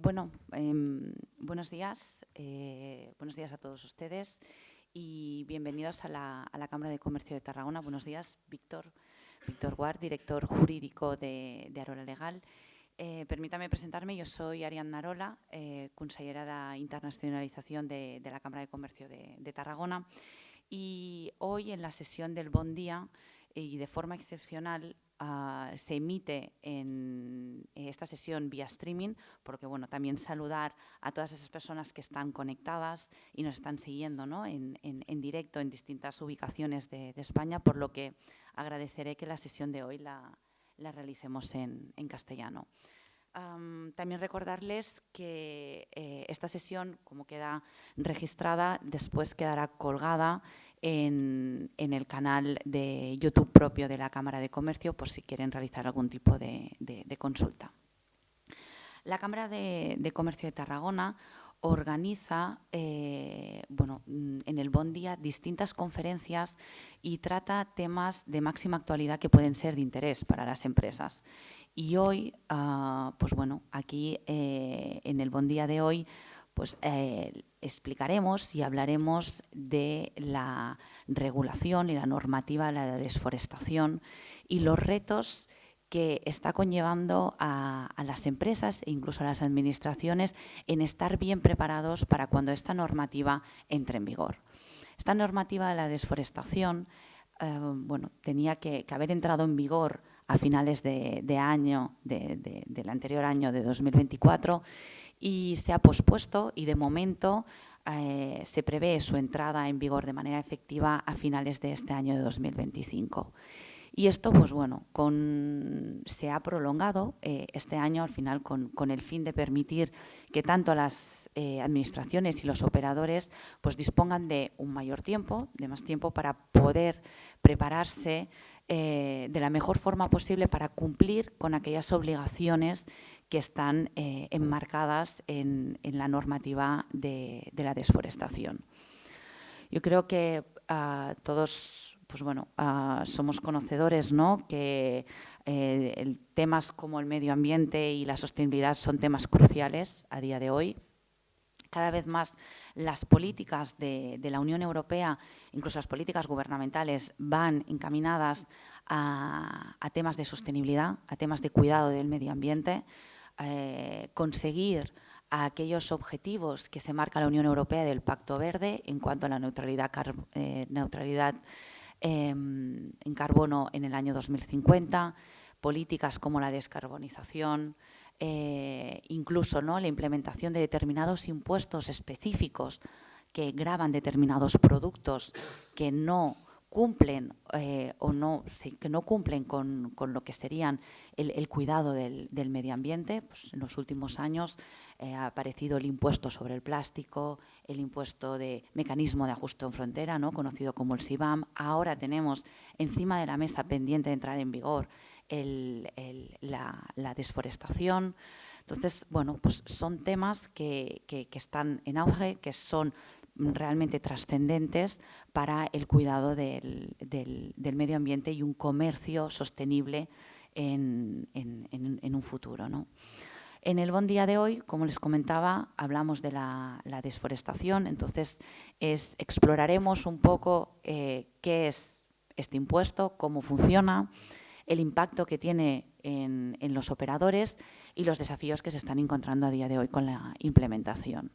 Buenos días a todos ustedes y bienvenidos a la Cámara de Comercio de Tarragona. Buenos días, Víctor Guart, director jurídico de Arola Legal. Permítame presentarme, yo soy Ariadna Arola, consellera de Internacionalización de la Cámara de Comercio de Tarragona, y hoy en la sesión del Bon Día y de forma excepcional se emite en esta sesión vía streaming, porque también saludar a todas esas personas que están conectadas y nos están siguiendo, ¿no?, en directo en distintas ubicaciones de España, por lo que agradeceré que la sesión de hoy la realicemos en castellano. También recordarles que esta sesión, como queda registrada, después quedará colgada en el canal de YouTube propio de la Cámara de Comercio, por si quieren realizar algún tipo de consulta. La Cámara de Comercio de Tarragona organiza en el Bon Día distintas conferencias y trata temas de máxima actualidad que pueden ser de interés para las empresas. Y hoy, aquí en el Bon Día de hoy, explicaremos y hablaremos de la regulación y la normativa de la desforestación y los retos que está conllevando a las empresas e incluso a las administraciones en estar bien preparados para cuando esta normativa entre en vigor. Esta normativa de la desforestación tenía que haber entrado en vigor a finales del anterior año, de 2024, y se ha pospuesto y de momento se prevé su entrada en vigor de manera efectiva a finales de este año de 2025. Y esto, se ha prolongado este año al final con el fin de permitir que tanto las administraciones y los operadores dispongan de más tiempo para poder prepararse de la mejor forma posible para cumplir con aquellas obligaciones que están enmarcadas en la normativa de la desforestación. Yo creo que todos somos conocedores, ¿no?, que temas como el medio ambiente y la sostenibilidad son temas cruciales a día de hoy. Cada vez más las políticas de la Unión Europea, incluso las políticas gubernamentales, van encaminadas a temas de sostenibilidad, a temas de cuidado del medio ambiente, conseguir aquellos objetivos que se marca la Unión Europea del Pacto Verde en cuanto a la neutralidad en carbono en el año 2050, políticas como la descarbonización, incluso, ¿no?, la implementación de determinados impuestos específicos que gravan determinados productos que no cumplen con lo que serían el cuidado del medio ambiente. En los últimos años ha aparecido el impuesto sobre el plástico, el impuesto de mecanismo de ajuste en frontera, ¿no?, conocido como el CBAM. Ahora tenemos encima de la mesa, pendiente de entrar en vigor, la desforestación. Entonces, son temas que están en auge, que son realmente trascendentes para el cuidado del medio ambiente y un comercio sostenible en un futuro, ¿no? En el Bon Día de hoy, como les comentaba, hablamos de la desforestación. Entonces, exploraremos un poco qué es este impuesto, cómo funciona, el impacto que tiene en los operadores y los desafíos que se están encontrando a día de hoy con la implementación.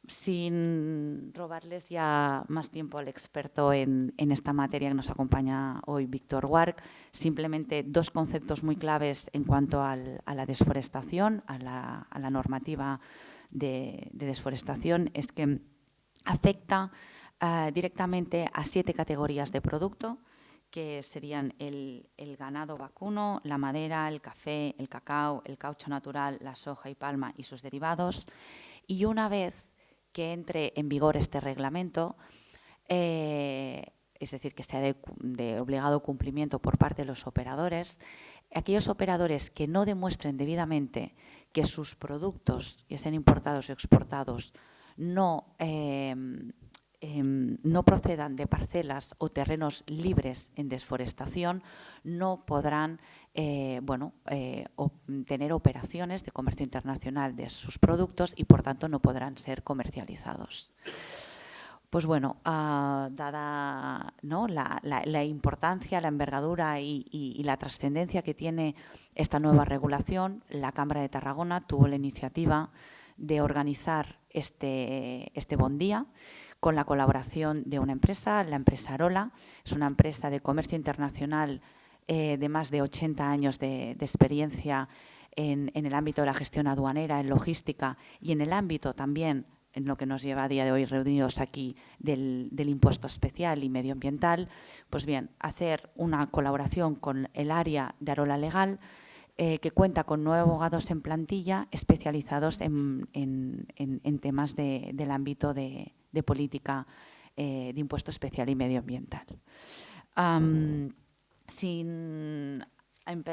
Sin robarles ya más tiempo al experto en esta materia que nos acompaña hoy, Víctor Guart, simplemente dos conceptos muy claves en cuanto a la desforestación, a la normativa de desforestación, es que afecta directamente a 7 categorías de producto, que serían el ganado vacuno, la madera, el café, el cacao, el caucho natural, la soja y palma y sus derivados. Y una vez que entre en vigor este reglamento, es decir, que sea de obligado cumplimiento por parte de los operadores, aquellos operadores que no demuestren debidamente que sus productos, ya sean importados o exportados, no no procedan de parcelas o terrenos libres en desforestación, no podrán tener operaciones de comercio internacional de sus productos y, por tanto, no podrán ser comercializados. Pues bueno, dada, ¿no?, la importancia, la envergadura y la trascendencia que tiene esta nueva regulación, la Cámara de Tarragona tuvo la iniciativa de organizar este Bon Día con la colaboración de una empresa, la empresa Arola. Es una empresa de comercio internacional de más de 80 años de experiencia en el ámbito de la gestión aduanera, en logística y en el ámbito también, en lo que nos lleva a día de hoy reunidos aquí, del impuesto especial y medioambiental. Pues bien, hacer una colaboración con el área de Arola Legal, que cuenta con 9 abogados en plantilla especializados en temas del ámbito de política de impuesto especial y medioambiental.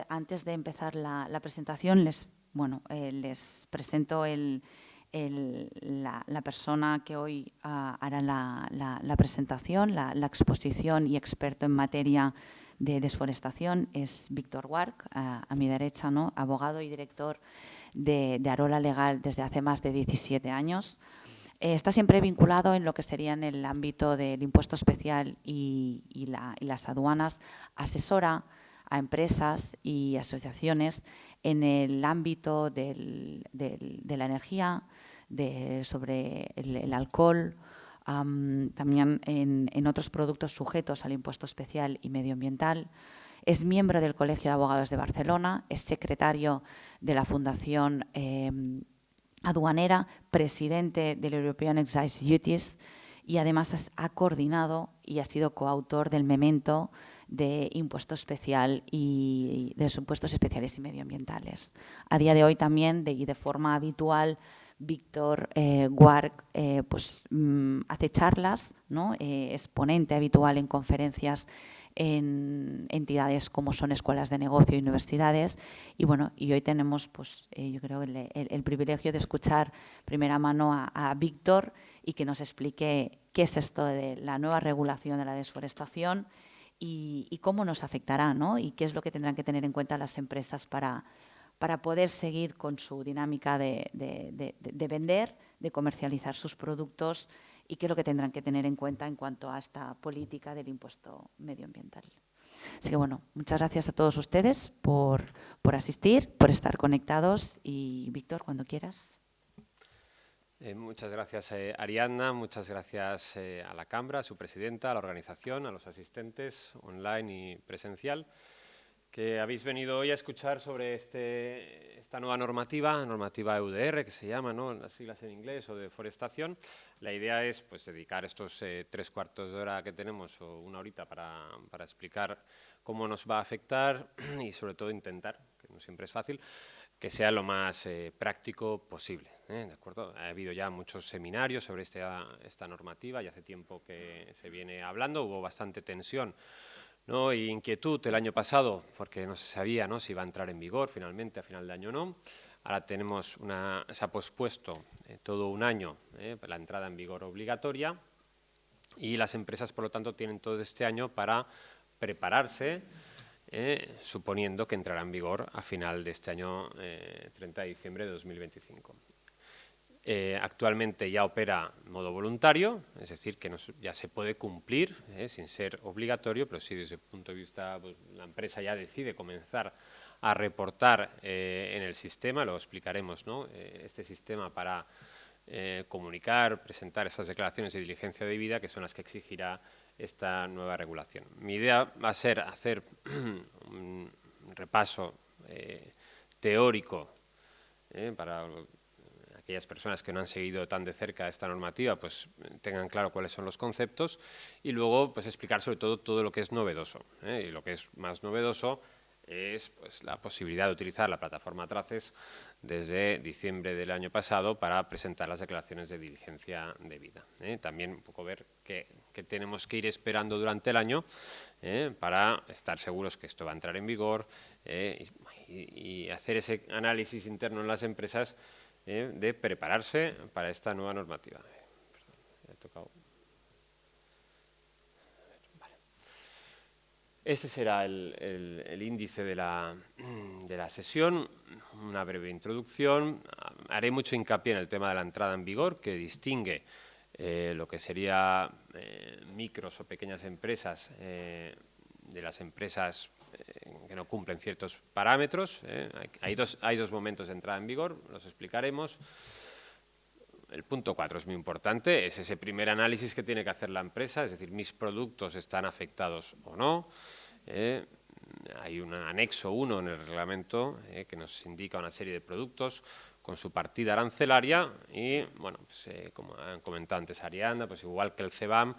Antes de empezar la presentación, les presento la persona que hoy hará la presentación, la exposición y experto en materia de desforestación. Es Víctor Wark, a mi derecha, ¿no?, abogado y director de Arola Legal desde hace más de 17 años. Está siempre vinculado en lo que sería en el ámbito del impuesto especial y las aduanas. Asesora a empresas y asociaciones en el ámbito de la energía, sobre el alcohol, también en otros productos sujetos al impuesto especial y medioambiental. Es miembro del Colegio de Abogados de Barcelona, es secretario de la Fundación Aduanera, presidente del European Excise Duties y además ha coordinado y ha sido coautor del memento de impuesto especial y de los impuestos especiales y medioambientales. A día de hoy también, y de forma habitual, Víctor Wark hace charlas, ¿no?, es ponente habitual en conferencias en entidades como son escuelas de negocio y universidades. Y bueno, y hoy tenemos, yo creo, el privilegio de escuchar primera mano a Víctor y que nos explique qué es esto de la nueva regulación de la desforestación y cómo nos afectará, ¿no?, y qué es lo que tendrán que tener en cuenta las empresas para poder seguir con su dinámica de vender, de comercializar sus productos, y qué es lo que tendrán que tener en cuenta en cuanto a esta política del impuesto medioambiental. Así que, bueno, muchas gracias a todos ustedes por asistir, por estar conectados. Y, Víctor, cuando quieras. Muchas gracias, Ariadna. Muchas gracias a la Cámara, a su presidenta, a la organización, a los asistentes online y presencial, que habéis venido hoy a escuchar sobre esta nueva normativa EUDR, que se llama, ¿no?, las siglas en inglés, o de deforestación. La idea es, pues, dedicar estos 3/4 de hora que tenemos, o una horita, para explicar cómo nos va a afectar y, sobre todo, intentar, que no siempre es fácil, que sea lo más práctico posible, ¿de acuerdo? Ha habido ya muchos seminarios sobre esta normativa y hace tiempo que se viene hablando. Hubo bastante tensión, ¿no?, y inquietud el año pasado, porque no se sabía, ¿no?, si iba a entrar en vigor finalmente a final de año o no. Ahora se ha pospuesto todo un año la entrada en vigor obligatoria, y las empresas, por lo tanto, tienen todo este año para prepararse, suponiendo que entrará en vigor a final de este año, 30 de diciembre de 2025. Actualmente ya opera en modo voluntario, es decir, que ya se puede cumplir sin ser obligatorio, pero sí, desde el punto de vista, pues, la empresa ya decide comenzar a reportar en el sistema. Lo explicaremos, ¿no?, este sistema para comunicar, presentar esas declaraciones de diligencia debida, que son las que exigirá esta nueva regulación. Mi idea va a ser hacer un repaso teórico para aquellas personas que no han seguido tan de cerca esta normativa, pues tengan claro cuáles son los conceptos, y luego, pues, explicar sobre todo lo que es novedoso. Y lo que es más novedoso es, pues, la posibilidad de utilizar la plataforma Traces desde diciembre del año pasado para presentar las declaraciones de diligencia debida. También un poco ver qué tenemos que ir esperando durante el año para estar seguros que esto va a entrar en vigor, y hacer ese análisis interno en las empresas de prepararse para esta nueva normativa. Perdón, he tocado. Este será el índice de la sesión, una breve introducción. Haré mucho hincapié en el tema de la entrada en vigor, que distingue lo que sería micros o pequeñas empresas de las empresas que no cumplen ciertos parámetros. Hay dos momentos de entrada en vigor, los explicaremos. El punto 4 es muy importante, es ese primer análisis que tiene que hacer la empresa, es decir, mis productos están afectados o no. Hay un anexo 1 en el reglamento que nos indica una serie de productos con su partida arancelaria y, bueno, pues, como han comentado antes Ariadna, pues igual que el CBAM,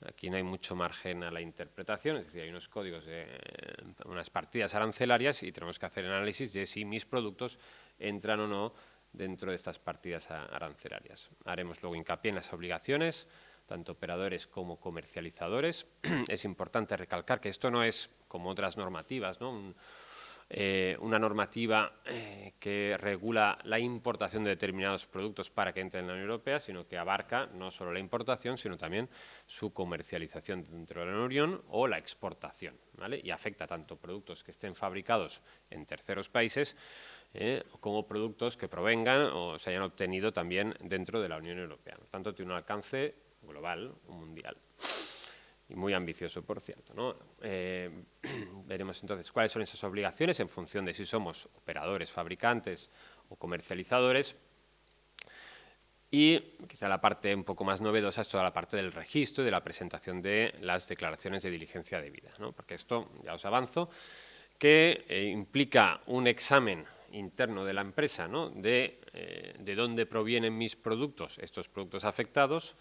aquí no hay mucho margen a la interpretación, es decir, hay unos códigos de unas partidas arancelarias y tenemos que hacer el análisis de si mis productos entran o no dentro de estas partidas arancelarias. Haremos luego hincapié en las obligaciones, tanto operadores como comercializadores. Es importante recalcar que esto no es como otras normativas, ¿no? Una normativa que regula la importación de determinados productos para que entren en la Unión Europea, sino que abarca no solo la importación, sino también su comercialización dentro de la Unión o la exportación, ¿vale? Y afecta tanto productos que estén fabricados en terceros países como productos que provengan o se hayan obtenido también dentro de la Unión Europea. Por tanto, tiene un alcance global o mundial y muy ambicioso, por cierto, ¿no? Veremos entonces cuáles son esas obligaciones en función de si somos operadores, fabricantes o comercializadores. Y quizá la parte un poco más novedosa es toda la parte del registro y de la presentación de las declaraciones de diligencia debida, ¿no? Porque esto, ya os avanzo, que implica un examen interno de la empresa, ¿no? De dónde provienen mis productos, estos productos afectados,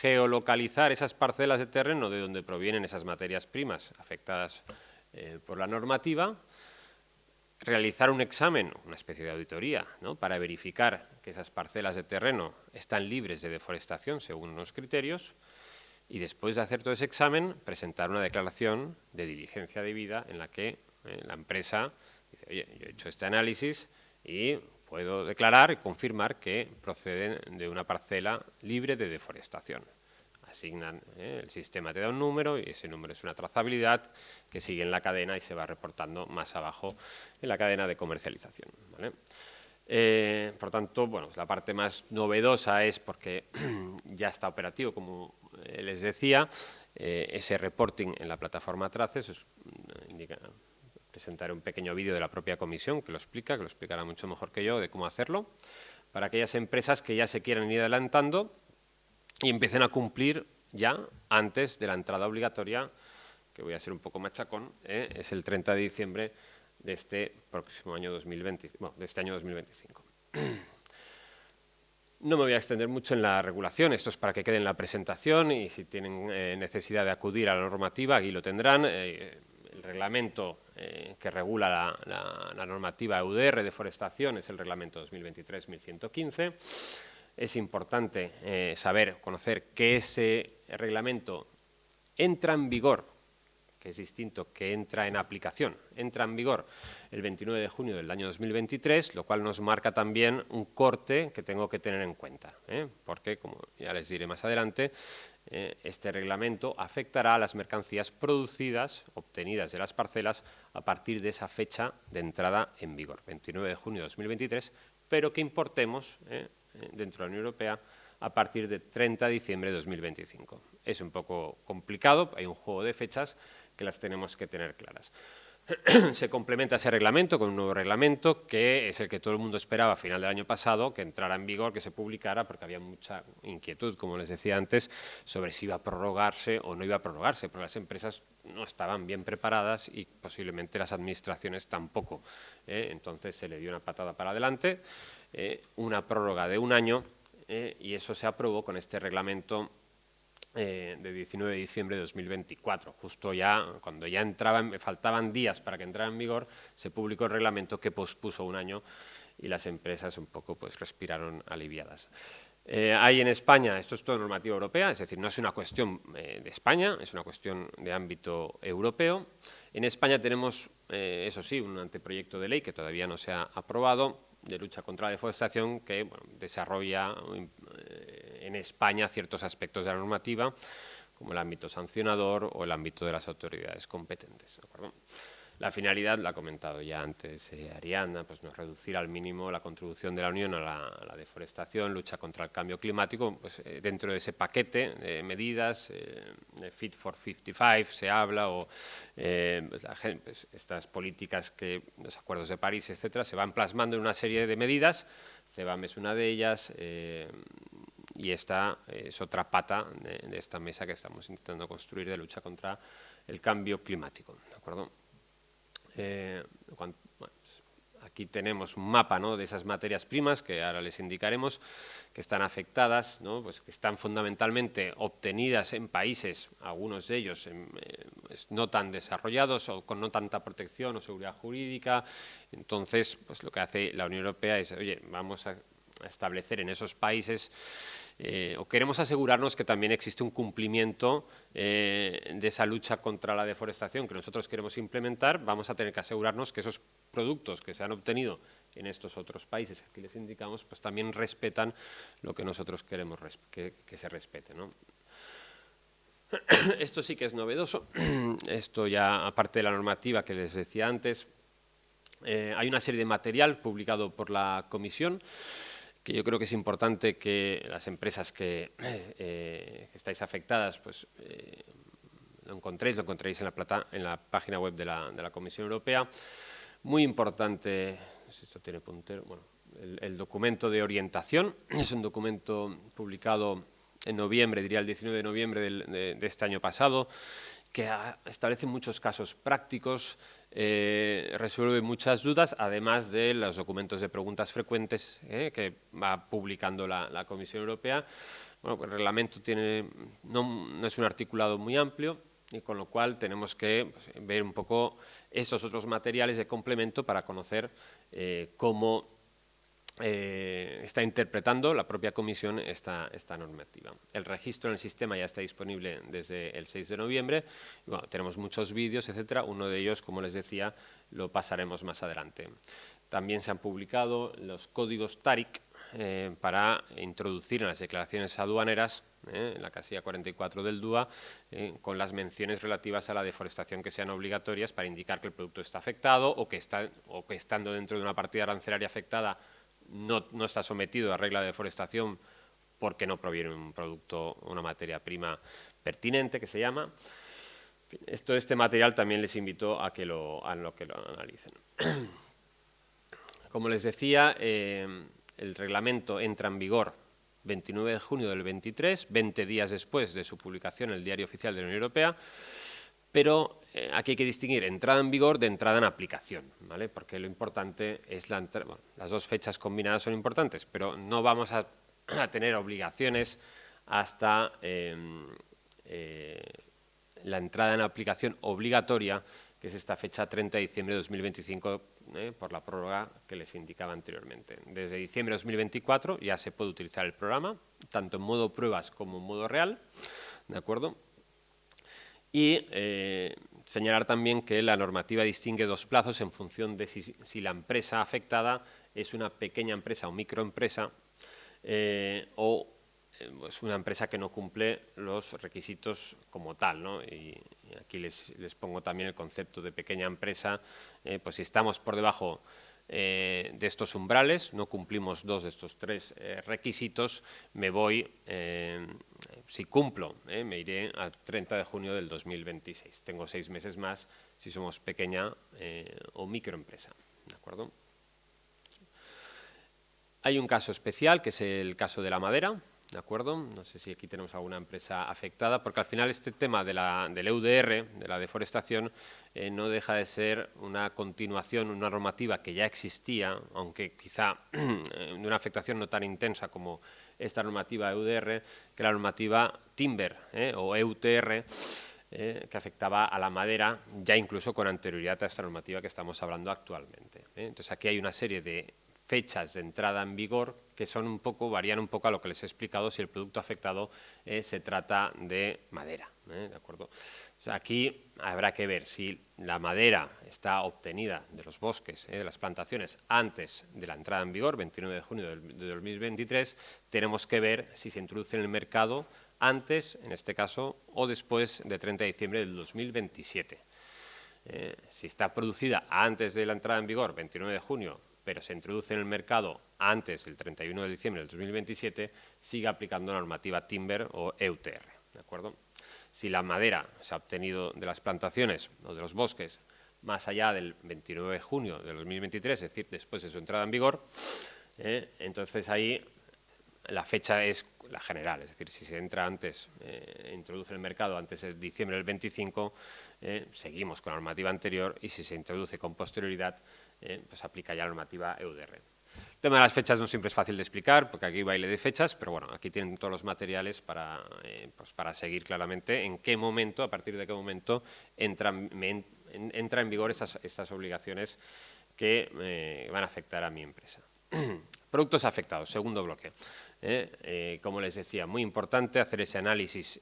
geolocalizar esas parcelas de terreno de donde provienen esas materias primas afectadas por la normativa, realizar un examen, una especie de auditoría, ¿no? Para verificar que esas parcelas de terreno están libres de deforestación según unos criterios y después de hacer todo ese examen presentar una declaración de diligencia debida en la que la empresa dice, oye, yo he hecho este análisis y puedo declarar y confirmar que proceden de una parcela libre de deforestación. Asignan, el sistema te da un número y ese número es una trazabilidad que sigue en la cadena y se va reportando más abajo en la cadena de comercialización, ¿vale? Por tanto, bueno, la parte más novedosa es porque ya está operativo, como les decía, ese reporting en la plataforma Traces. Presentaré un pequeño vídeo de la propia comisión que lo explicará mucho mejor que yo de cómo hacerlo, para aquellas empresas que ya se quieran ir adelantando y empiecen a cumplir ya antes de la entrada obligatoria, que voy a ser un poco machacón, es el 30 de diciembre de este próximo año 2020, bueno, de este año 2025. No me voy a extender mucho en la regulación, esto es para que quede en la presentación y si tienen necesidad de acudir a la normativa, aquí lo tendrán. El reglamento que regula la normativa EUDR de forestación es el reglamento 2023-1115. Es importante conocer que ese reglamento entra en vigor, que es distinto que entra en aplicación. Entra en vigor el 29 de junio del año 2023, lo cual nos marca también un corte que tengo que tener en cuenta, porque, como ya les diré más adelante, este reglamento afectará a las mercancías producidas, obtenidas de las parcelas, a partir de esa fecha de entrada en vigor, 29 de junio de 2023, pero que importemos dentro de la Unión Europea a partir de 30 de diciembre de 2025. Es un poco complicado, hay un juego de fechas que las tenemos que tener claras. Se complementa ese reglamento con un nuevo reglamento que es el que todo el mundo esperaba a final del año pasado, que entrara en vigor, que se publicara, porque había mucha inquietud, como les decía antes, sobre si iba a prorrogarse o no iba a prorrogarse, porque las empresas no estaban bien preparadas y posiblemente las administraciones tampoco. Entonces se le dio una patada para adelante, una prórroga de un año, y eso se aprobó con este reglamento de 19 de diciembre de 2024. Justo ya, cuando ya me faltaban días para que entrara en vigor, se publicó el reglamento que pospuso un año y las empresas un poco pues respiraron aliviadas. Hay en España, esto es todo normativa europea, es decir, no es una cuestión de España, es una cuestión de ámbito europeo. En España tenemos, eso sí, un anteproyecto de ley que todavía no se ha aprobado, de lucha contra la deforestación, que desarrolla en España ciertos aspectos de la normativa, como el ámbito sancionador o el ámbito de las autoridades competentes, ¿de acuerdo? La finalidad, la ha comentado ya antes Ariadna, pues no es reducir al mínimo la contribución de la Unión a la deforestación, lucha contra el cambio climático, pues dentro de ese paquete de medidas, Fit for 55 se habla, o pues, estas políticas que los acuerdos de París, etcétera, se van plasmando en una serie de medidas. CBAM es una de ellas, y esta es otra pata de esta mesa que estamos intentando construir de lucha contra el cambio climático, ¿de acuerdo? Aquí tenemos un mapa, ¿no?, de esas materias primas que ahora les indicaremos, que están afectadas, ¿no?, pues que están fundamentalmente obtenidas en países, algunos de ellos no tan desarrollados o con no tanta protección o seguridad jurídica. Entonces, pues lo que hace la Unión Europea es, oye, vamos a establecer en esos países, o queremos asegurarnos que también existe un cumplimiento de esa lucha contra la deforestación que nosotros queremos implementar. Vamos a tener que asegurarnos que esos productos que se han obtenido en estos otros países, aquí les indicamos, pues también respetan lo que nosotros queremos que se respete, ¿no? Esto sí que es novedoso. Esto ya, aparte de la normativa que les decía antes, hay una serie de material publicado por la Comisión, que yo creo que es importante que las empresas que estáis afectadas, pues lo encontréis en la página web de la Comisión Europea. Muy importante, no sé si esto tiene puntero, bueno, el documento de orientación. Es un documento publicado en noviembre, diría el 19 de noviembre de este año pasado, que establece muchos casos prácticos, resuelve muchas dudas, además de los documentos de preguntas frecuentes que va publicando la Comisión Europea. Bueno, pues el reglamento no es un articulado muy amplio, y con lo cual tenemos que ver un poco esos otros materiales de complemento para conocer cómo está interpretando la propia Comisión esta normativa. El registro en el sistema ya está disponible desde el 6 de noviembre. Y bueno, tenemos muchos vídeos, etcétera. Uno de ellos, como les decía, lo pasaremos más adelante. También se han publicado los códigos TARIC para introducir en las declaraciones aduaneras, en la casilla 44 del DUA, con las menciones relativas a la deforestación que sean obligatorias para indicar que el producto está afectado o que estando dentro de una partida arancelaria afectada no está sometido a regla de deforestación porque no proviene un producto, una materia prima pertinente, que se llama. Este material también les invito a que lo analicen. Como les decía, el reglamento entra en vigor 29 de junio del 23, 20 días después de su publicación en el Diario Oficial de la Unión Europea, pero aquí hay que distinguir entrada en vigor de entrada en aplicación, ¿vale? Porque lo importante es las dos fechas combinadas son importantes, pero no vamos a tener obligaciones hasta la entrada en aplicación obligatoria, que es esta fecha 30 de diciembre de 2025, por la prórroga que les indicaba anteriormente. Desde diciembre de 2024 ya se puede utilizar el programa, tanto en modo pruebas como en modo real, ¿de acuerdo? Y señalar también que la normativa distingue dos plazos en función de si la empresa afectada es una pequeña empresa o microempresa o pues una empresa que no cumple los requisitos como tal, ¿no? Y aquí les pongo también el concepto de pequeña empresa. Pues si estamos por debajo de estos umbrales, no cumplimos dos de estos tres requisitos, me voy, si cumplo, me iré al 30 de junio del 2026. Tengo 6 meses más si somos pequeña o microempresa, ¿de acuerdo? Hay un caso especial, que es el caso de la madera, ¿de acuerdo? No sé si aquí tenemos alguna empresa afectada, porque al final este tema del EUDR, de la deforestación, no deja de ser una continuación, una normativa que ya existía, aunque quizá de una afectación no tan intensa como esta normativa EUDR, que la normativa Timber o EUTR, que afectaba a la madera, ya incluso con anterioridad a esta normativa que estamos hablando actualmente. Entonces aquí hay una serie de fechas de entrada en vigor que varían un poco a lo que les he explicado si el producto afectado se trata de madera, ¿de acuerdo? O sea, aquí habrá que ver si la madera está obtenida de los bosques, de las plantaciones, antes de la entrada en vigor, 29 de junio de 2023, tenemos que ver si se introduce en el mercado antes, en este caso, o después de 30 de diciembre del 2027. Si está producida antes de la entrada en vigor, 29 de junio, pero se introduce en el mercado antes del 31 de diciembre del 2027, sigue aplicando la normativa Timber o EUTR, ¿de acuerdo? Si la madera se ha obtenido de las plantaciones o de los bosques más allá del 29 de junio del 2023, es decir, después de su entrada en vigor, entonces ahí la fecha es la general, es decir, si se entra antes, introduce en el mercado antes de diciembre del 25, seguimos con la normativa anterior, y si se introduce con posterioridad, pues aplica ya la normativa EUDR. El tema de las fechas no siempre es fácil de explicar, porque aquí hay baile de fechas, pero bueno, aquí tienen todos los materiales para, pues para seguir claramente en qué momento, a partir de qué momento entra en vigor estas obligaciones que van a afectar a mi empresa. Productos afectados, segundo bloque. Como les decía, muy importante hacer ese análisis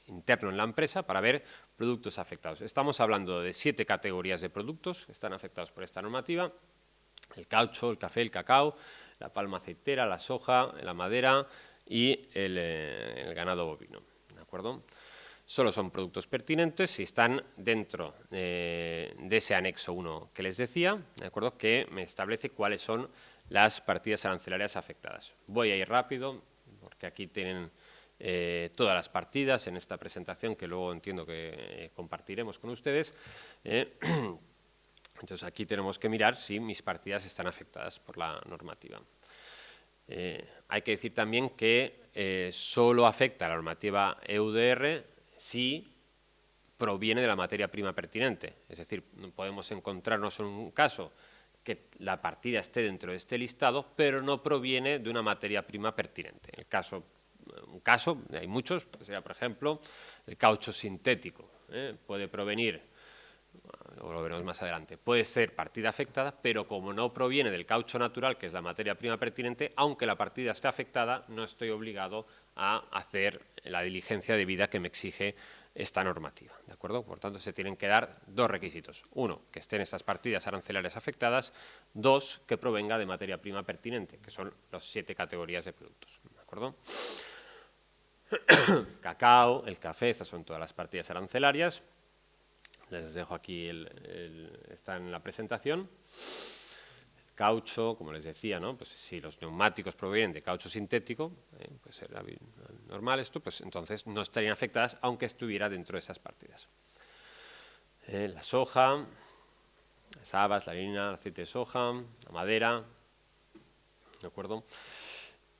interno en la empresa para ver productos afectados. Estamos hablando de 7 categorías de productos que están afectados por esta normativa: el caucho, el café, el cacao, la palma aceitera, la soja, la madera y el ganado bovino, ¿de acuerdo? Solo son productos pertinentes si están dentro de ese anexo 1 que les decía, ¿de acuerdo?, que me establece cuáles son las partidas arancelarias afectadas. Voy a ir rápido, porque aquí tienen todas las partidas en esta presentación, que luego entiendo que compartiremos con ustedes. Entonces, aquí tenemos que mirar si mis partidas están afectadas por la normativa. Hay que decir también que solo afecta la normativa EUDR si proviene de la materia prima pertinente. Es decir, podemos encontrarnos en un caso que la partida esté dentro de este listado, pero no proviene de una materia prima pertinente. Un caso, hay muchos, sería, por ejemplo, el caucho sintético. Puede provenir, lo veremos más adelante, puede ser partida afectada, pero como no proviene del caucho natural, que es la materia prima pertinente, aunque la partida esté afectada, no estoy obligado a hacer la diligencia debida que me exige esta normativa, ¿de acuerdo? Por tanto, se tienen que dar 2 requisitos. 1, que estén estas partidas arancelarias afectadas. 2, que provenga de materia prima pertinente, que son las 7 categorías de productos, ¿de acuerdo? Cacao, el café, estas son todas las partidas arancelarias. Les dejo aquí, está en la presentación. Caucho, como les decía, ¿no? Pues si los neumáticos provienen de caucho sintético, pues era normal esto, pues entonces no estarían afectadas aunque estuviera dentro de esas partidas. La soja, las habas, la harina, el aceite de soja, la madera, ¿de acuerdo?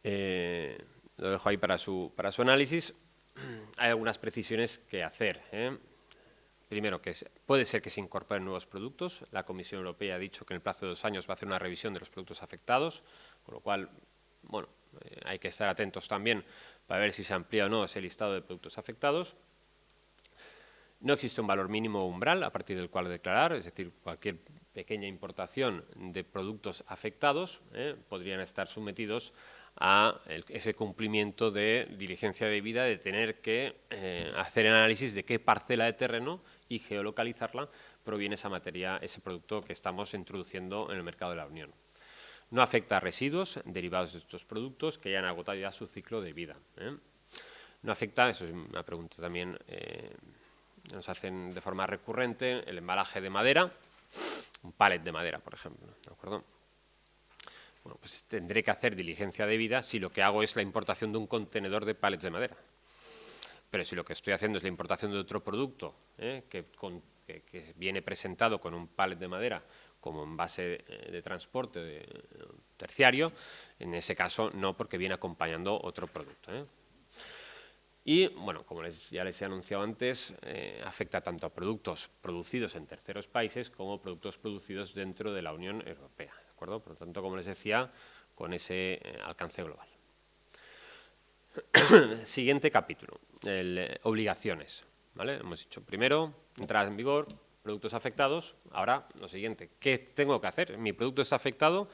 Lo dejo ahí para su análisis. Hay algunas precisiones que hacer. Primero, que puede ser que se incorporen nuevos productos. La Comisión Europea ha dicho que en el plazo de 2 años va a hacer una revisión de los productos afectados, con lo cual, bueno, hay que estar atentos también para ver si se amplía o no ese listado de productos afectados. No existe un valor mínimo o umbral a partir del cual declarar, es decir, cualquier pequeña importación de productos afectados podrían estar sometidos a ese cumplimiento de diligencia debida, de tener que hacer el análisis de qué parcela de terreno y geolocalizarla proviene esa materia, ese producto que estamos introduciendo en el mercado de la Unión. No afecta a residuos derivados de estos productos que hayan agotado ya su ciclo de vida. No afecta, eso es una pregunta también, nos hacen de forma recurrente, el embalaje de madera, un pallet de madera, por ejemplo, ¿de acuerdo? Bueno, pues tendré que hacer diligencia debida si lo que hago es la importación de un contenedor de pallets de madera. Pero si lo que estoy haciendo es la importación de otro producto que viene presentado con un pallet de madera como envase de transporte terciario, en ese caso no, porque viene acompañando otro producto. Y, bueno, como ya les he anunciado antes, afecta tanto a productos producidos en terceros países como productos producidos dentro de la Unión Europea, ¿de acuerdo? Por lo tanto, como les decía, con ese alcance global. Siguiente capítulo, obligaciones, ¿vale? Hemos dicho primero, entrada en vigor, productos afectados. Ahora, lo siguiente, ¿qué tengo que hacer? Mi producto está afectado,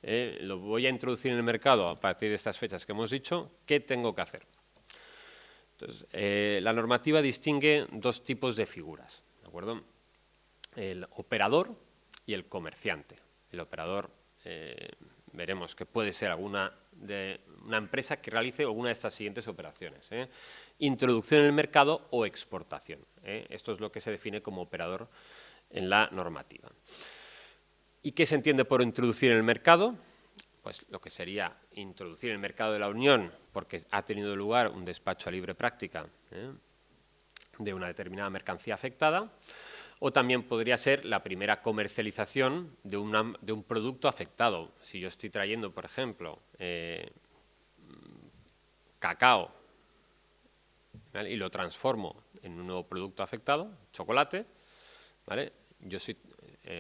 lo voy a introducir en el mercado a partir de estas fechas que hemos dicho. ¿Qué tengo que hacer? Entonces, la normativa distingue 2 tipos de figuras, ¿de acuerdo? El operador y el comerciante. El operador, veremos que puede ser una una empresa que realice alguna de estas siguientes operaciones. Introducción en el mercado o exportación. Esto es lo que se define como operador en la normativa. ¿Y qué se entiende por introducir en el mercado? Pues lo que sería introducir en el mercado de la Unión porque ha tenido lugar un despacho a libre práctica de una determinada mercancía afectada, o también podría ser la primera comercialización de un producto afectado. Si yo estoy trayendo, por ejemplo, cacao, ¿vale?, y lo transformo en un nuevo producto afectado, chocolate, ¿vale?,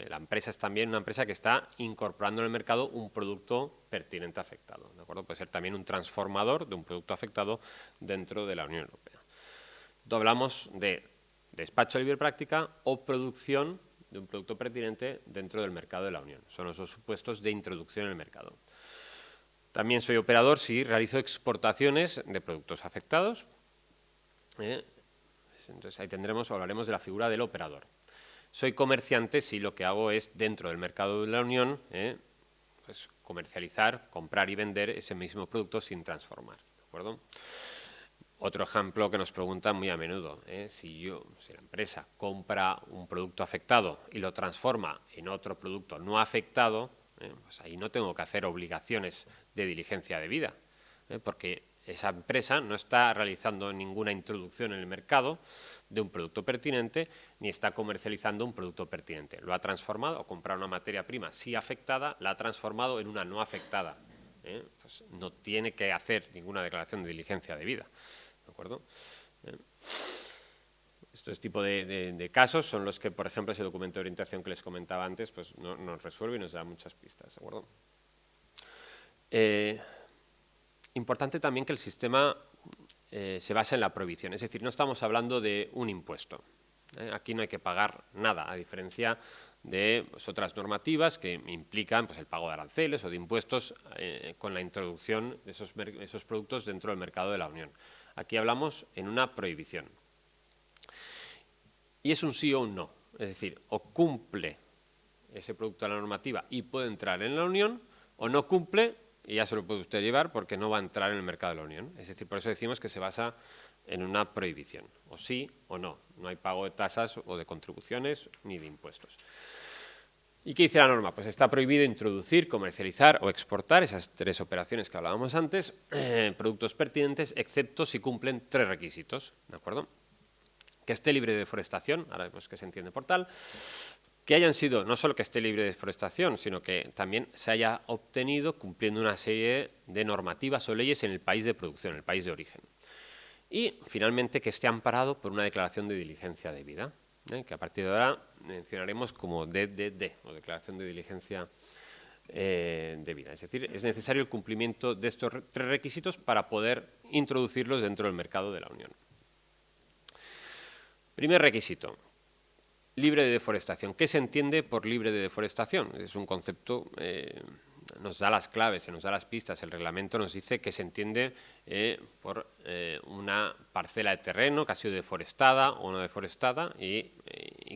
la empresa es también una empresa que está incorporando en el mercado un producto pertinente afectado, ¿de acuerdo? Puede ser también un transformador de un producto afectado dentro de la Unión Europea. Entonces, hablamos de despacho de libre práctica o producción de un producto pertinente dentro del mercado de la Unión. Son los dos supuestos de introducción en el mercado. También soy operador si realizo exportaciones de productos afectados. Entonces, ahí hablaremos de la figura del operador. Soy comerciante si lo que hago es, dentro del mercado de la Unión, pues comercializar, comprar y vender ese mismo producto sin transformar, ¿de acuerdo? Otro ejemplo que nos preguntan muy a menudo, si la empresa compra un producto afectado y lo transforma en otro producto no afectado, pues ahí no tengo que hacer obligaciones de diligencia debida, porque esa empresa no está realizando ninguna introducción en el mercado de un producto pertinente ni está comercializando un producto pertinente. Lo ha transformado o comprado una materia prima sí afectada, la ha transformado en una no afectada. Pues no tiene que hacer ninguna declaración de diligencia debida. ¿De acuerdo? Estos tipos de casos son los que, por ejemplo, ese documento de orientación que les comentaba antes, pues no nos resuelve y nos da muchas pistas. ¿De acuerdo? Importante también que el sistema se basa en la prohibición, es decir, no estamos hablando de un impuesto. Aquí no hay que pagar nada, a diferencia de otras normativas que implican pues, el pago de aranceles o de impuestos con la introducción de esos productos dentro del mercado de la Unión. Aquí hablamos en una prohibición. Y es un sí o un no, es decir, o cumple ese producto de la normativa y puede entrar en la Unión, o no cumple y ya se lo puede usted llevar porque no va a entrar en el mercado de la Unión. Es decir, por eso decimos que se basa en una prohibición, o sí o no. No hay pago de tasas o de contribuciones ni de impuestos. ¿Y qué dice la norma? Pues está prohibido introducir, comercializar o exportar, esas tres operaciones que hablábamos antes, productos pertinentes, excepto si cumplen tres requisitos, ¿de acuerdo? Que esté libre de deforestación, ahora vemos que se entiende por tal, que hayan sido, no solo que esté libre de deforestación, sino que también se haya obtenido cumpliendo una serie de normativas o leyes en el país de producción, el país de origen. Y, finalmente, que esté amparado por una declaración de diligencia debida, que a partir de ahora mencionaremos como DDD, o declaración de diligencia debida. Es decir, es necesario el cumplimiento de estos tres requisitos para poder introducirlos dentro del mercado de la Unión. Primer requisito. Libre de deforestación. ¿Qué se entiende por libre de deforestación? Es un concepto, nos da las claves, se nos da las pistas. El reglamento nos dice que se entiende por una parcela de terreno que ha sido deforestada o no deforestada y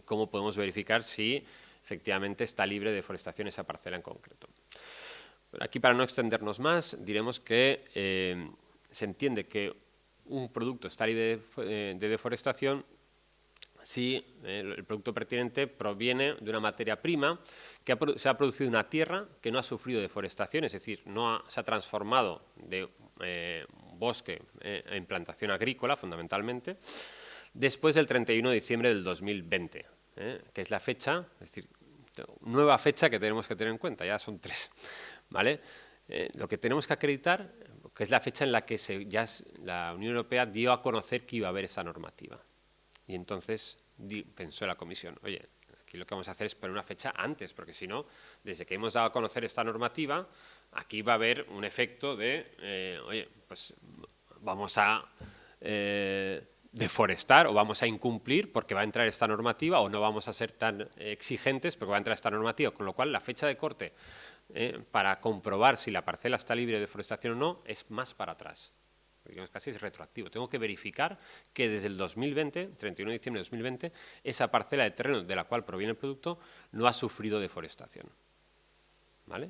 cómo podemos verificar si efectivamente está libre de deforestación esa parcela en concreto. Pero aquí, para no extendernos más, diremos que se entiende que un producto está libre de deforestación si el producto pertinente proviene de una materia prima que se ha producido en una tierra que no ha sufrido deforestación, es decir, se ha transformado de bosque en plantación agrícola, fundamentalmente, después del 31 de diciembre del 2020, que es la fecha, es decir, nueva fecha que tenemos que tener en cuenta, ya son 3, ¿vale? Lo que tenemos que acreditar, que es la fecha en la que ya la Unión Europea dio a conocer que iba a haber esa normativa. Y entonces pensó la Comisión, oye, aquí lo que vamos a hacer es poner una fecha antes, porque si no, desde que hemos dado a conocer esta normativa, aquí va a haber un efecto de, oye, pues vamos a deforestar o vamos a incumplir porque va a entrar esta normativa, o no vamos a ser tan exigentes porque va a entrar esta normativa, con lo cual la fecha de corte para comprobar si la parcela está libre de deforestación o no es más para atrás. Digamos, casi es retroactivo. Tengo que verificar que desde el 2020, 31 de diciembre de 2020, esa parcela de terreno de la cual proviene el producto no ha sufrido deforestación. ¿Vale?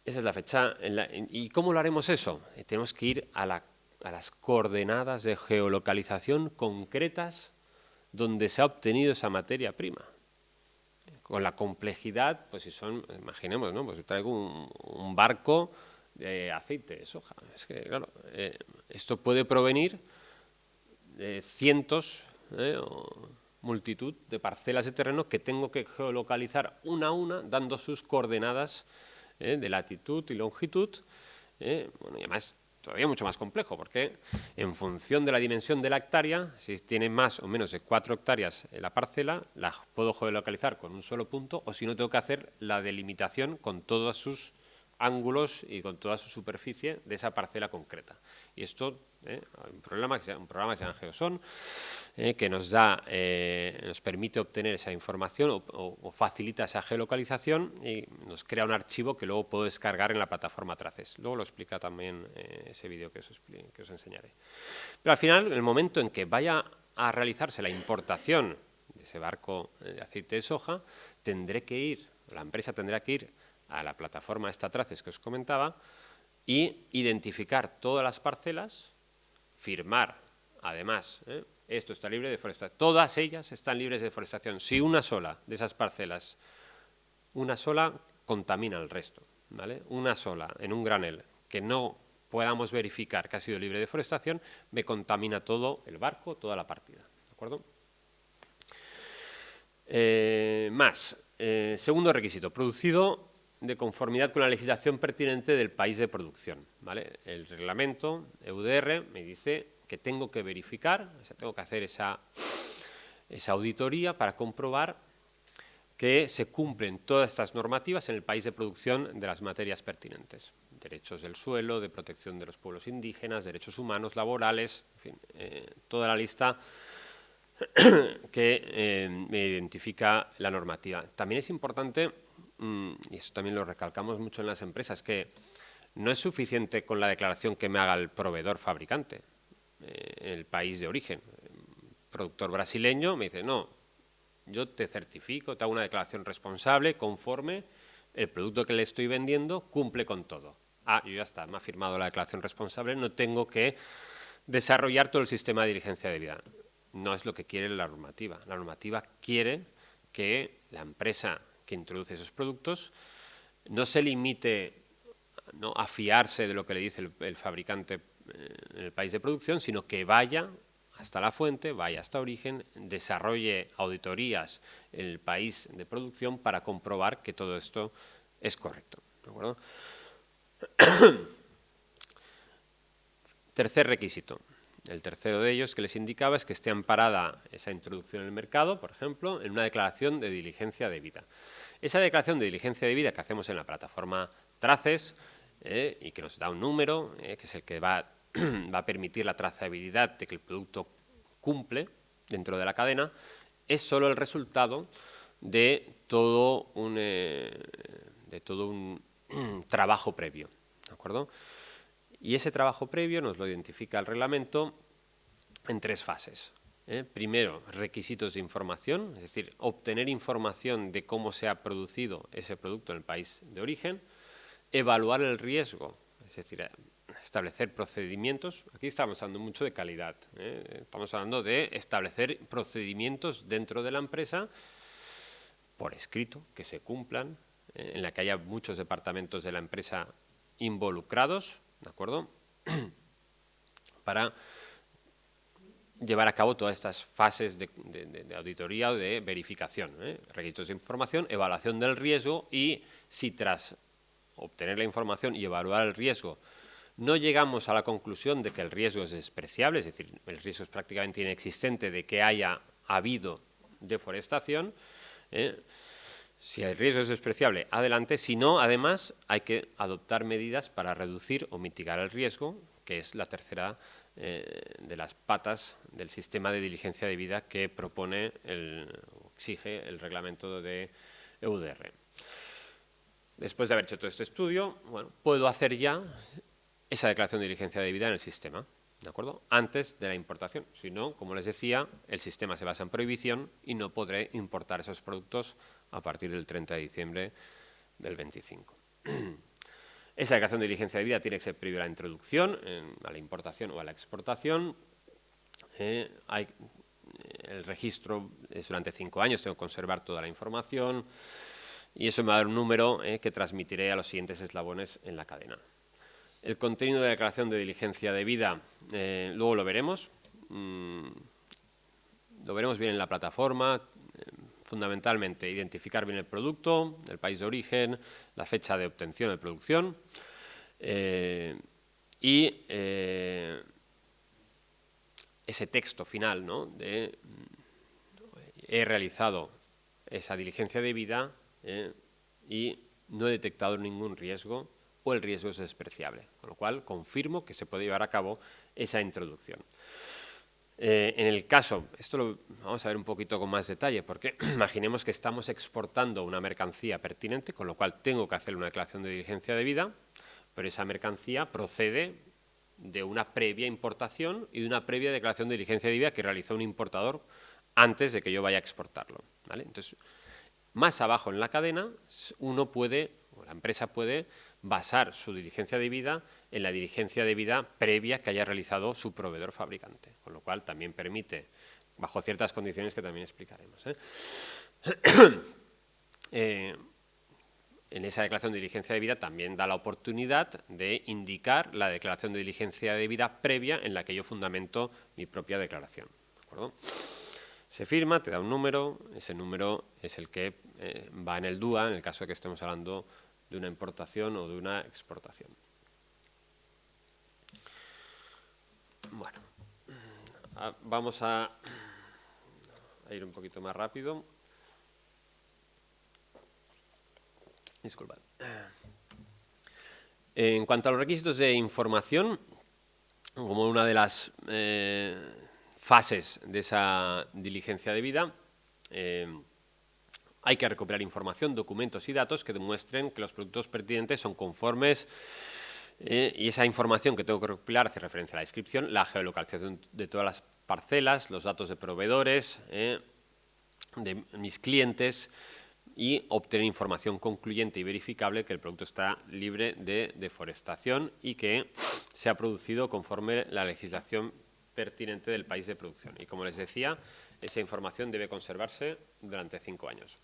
Esa es la fecha. ¿Y cómo lo haremos eso? Tenemos que ir a las coordenadas de geolocalización concretas donde se ha obtenido esa materia prima. Con la complejidad, pues si son, imaginemos, ¿no? Pues traigo un barco de aceite de soja. Es que, claro, esto puede provenir de cientos o multitud de parcelas de terreno que tengo que geolocalizar una a una, dando sus coordenadas de latitud y longitud. Bueno, y además todavía mucho más complejo, porque en función de la dimensión de la hectárea, si tiene más o menos de 4 hectáreas la parcela, la puedo geolocalizar con un solo punto, o si no tengo que hacer la delimitación con todos sus ángulos y con toda su superficie de esa parcela concreta. Y esto, un programa que se llama GeoSON, que nos permite obtener esa información o facilita esa geolocalización y nos crea un archivo que luego puedo descargar en la plataforma Traces. Luego lo explica también ese vídeo que os enseñaré. Pero al final, en el momento en que vaya a realizarse la importación de ese barco de aceite de soja, la empresa tendrá que ir a la plataforma esta Traces que os comentaba y identificar todas las parcelas, firmar, además, esto está libre de deforestación. Todas ellas están libres de deforestación. Si una sola de esas parcelas, una sola contamina el resto, ¿vale? Una sola en un granel que no podamos verificar que ha sido libre de deforestación, me contamina todo el barco, toda la partida, ¿de acuerdo? Segundo requisito, producido de conformidad con la legislación pertinente del país de producción, ¿vale? El reglamento EUDR me dice que tengo que verificar, o sea, tengo que hacer esa auditoría para comprobar que se cumplen todas estas normativas en el país de producción de las materias pertinentes. Derechos del suelo, de protección de los pueblos indígenas, derechos humanos, laborales, en fin, toda la lista que me identifica la normativa. También es importante, y eso también lo recalcamos mucho en las empresas, que no es suficiente con la declaración que me haga el proveedor fabricante en el país de origen. El productor brasileño me dice, no, yo te certifico, te hago una declaración responsable, conforme, el producto que le estoy vendiendo cumple con todo. Ah, yo ya está, me ha firmado la declaración responsable, no tengo que desarrollar todo el sistema de diligencia debida. No es lo que quiere la normativa. La normativa quiere que la empresa que introduce esos productos no se limite a fiarse de lo que le dice el fabricante en el país de producción, sino que vaya hasta la fuente, vaya hasta origen, desarrolle auditorías en el país de producción para comprobar que todo esto es correcto, ¿de acuerdo? Tercer requisito. El tercero de ellos que les indicaba es que esté amparada esa introducción en el mercado, por ejemplo, en una declaración de diligencia debida. Esa declaración de diligencia debida que hacemos en la plataforma Traces y que nos da un número, que es el que va a permitir la trazabilidad de que el producto cumple dentro de la cadena, es solo el resultado de todo un trabajo previo, ¿de acuerdo? Y ese trabajo previo nos lo identifica el reglamento en 3 fases. Primero, requisitos de información, es decir, obtener información de cómo se ha producido ese producto en el país de origen, evaluar el riesgo, es decir, establecer procedimientos. Aquí estamos hablando mucho de calidad, estamos hablando de establecer procedimientos dentro de la empresa por escrito, que se cumplan, en la que haya muchos departamentos de la empresa involucrados, ¿de acuerdo? Para llevar a cabo todas estas fases de auditoría o de verificación, requisitos de información, evaluación del riesgo, y si tras obtener la información y evaluar el riesgo no llegamos a la conclusión de que el riesgo es despreciable, es decir, el riesgo es prácticamente inexistente de que haya habido deforestación, si el riesgo es despreciable, adelante. Si no, además, hay que adoptar medidas para reducir o mitigar el riesgo, que es la tercera de las patas del sistema de diligencia debida que propone exige el reglamento de EUDR. Después de haber hecho todo este estudio, bueno, puedo hacer ya esa declaración de diligencia debida en el sistema, ¿de acuerdo? Antes de la importación. Si no, como les decía, el sistema se basa en prohibición y no podré importar esos productos a partir del 30 de diciembre del 25. Esa declaración de diligencia de vida tiene que ser previa a la introducción, a la importación o a la exportación. El registro es durante 5 años, tengo que conservar toda la información y eso me va a dar un número que transmitiré a los siguientes eslabones en la cadena. El contenido de la declaración de diligencia debida, luego lo veremos. Lo veremos bien en la plataforma. Fundamentalmente, identificar bien el producto, el país de origen, la fecha de obtención de producción y ese texto final, ¿no? De he realizado esa diligencia debida y no he detectado ningún riesgo o el riesgo es despreciable, con lo cual confirmo que se puede llevar a cabo esa introducción. En el caso, esto lo vamos a ver un poquito con más detalle, porque imaginemos que estamos exportando una mercancía pertinente, con lo cual tengo que hacer una declaración de diligencia debida, pero esa mercancía procede de una previa importación y de una previa declaración de diligencia debida que realizó un importador antes de que yo vaya a exportarlo, ¿vale? Entonces, más abajo en la cadena, uno puede, o la empresa puede, basar su diligencia debida en la diligencia debida previa que haya realizado su proveedor fabricante, con lo cual también permite, bajo ciertas condiciones que también explicaremos. En esa declaración de diligencia debida también da la oportunidad de indicar la declaración de diligencia debida previa en la que yo fundamento mi propia declaración, ¿de acuerdo? Se firma, te da un número, ese número es el que va en el DUA en el caso de que estemos hablando de una importación o de una exportación. Bueno, vamos a ir un poquito más rápido. Disculpad. En cuanto a los requisitos de información, como una de las fases de esa diligencia debida, hay que recuperar información, documentos y datos que demuestren que los productos pertinentes son conformes y esa información que tengo que recopilar hace referencia a la descripción, la geolocalización de todas las parcelas, los datos de proveedores, de mis clientes y obtener información concluyente y verificable que el producto está libre de deforestación y que se ha producido conforme la legislación pertinente del país de producción. Y como les decía, esa información debe conservarse durante 5 años.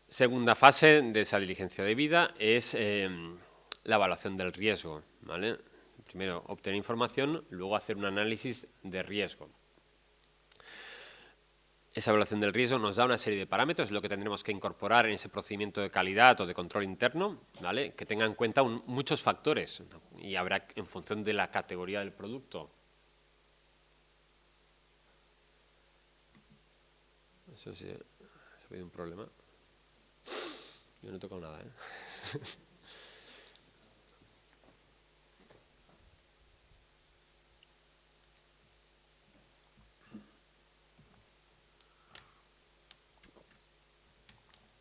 Segunda fase de esa diligencia debida es la evaluación del riesgo, ¿vale? Primero obtener información, luego hacer un análisis de riesgo. Esa evaluación del riesgo nos da una serie de parámetros, lo que tendremos que incorporar en ese procedimiento de calidad o de control interno, ¿vale? Que tenga en cuenta muchos factores y habrá, en función de la categoría del producto. Eso sí, ha habido un problema. Yo no he tocado nada, ¿eh?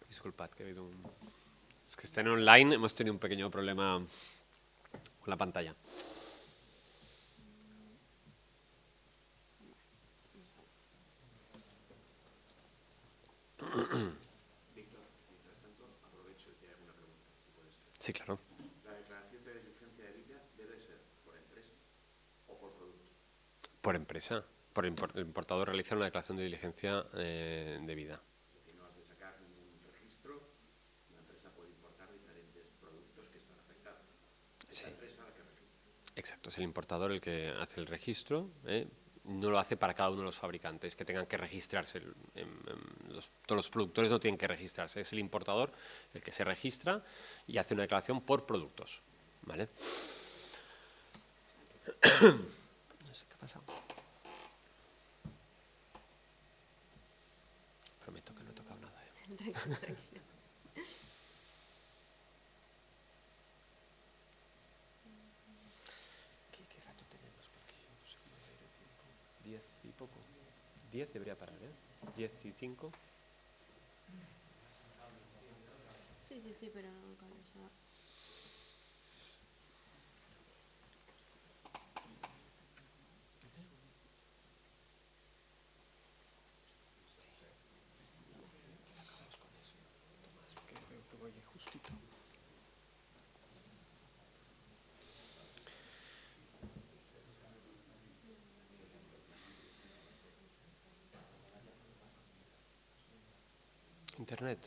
Disculpad, que ha habido un... Es que están online, hemos tenido un pequeño problema con la pantalla. Víctor, mientras tanto, aprovecho y te hago una pregunta, si puede ser. Sí, claro. ¿La declaración de diligencia debida debe ser por empresa o por producto? Por empresa. El importador realiza una declaración de diligencia debida. Es decir, no has de sacar ningún registro, la empresa puede importar diferentes productos que están afectados. Es Sí. la empresa la que registra. Exacto, es el importador el que hace el registro, no lo hace para cada uno de los fabricantes, que tengan que registrarse. Todos los productores no tienen que registrarse, es el importador el que se registra y hace una declaración por productos, ¿vale? No sé qué ha pasado. Prometo que no he tocado nada, ¿eh? Tranquilo. ¿Qué rato tenemos? Porque yo no sé cómo va a ir el tiempo. 10 y poco. 10 debería parar, ¿eh? 10 y 5. Sí, pero con eso. Acabamos con eso. Tomás, porque veo que voy justito. Internet.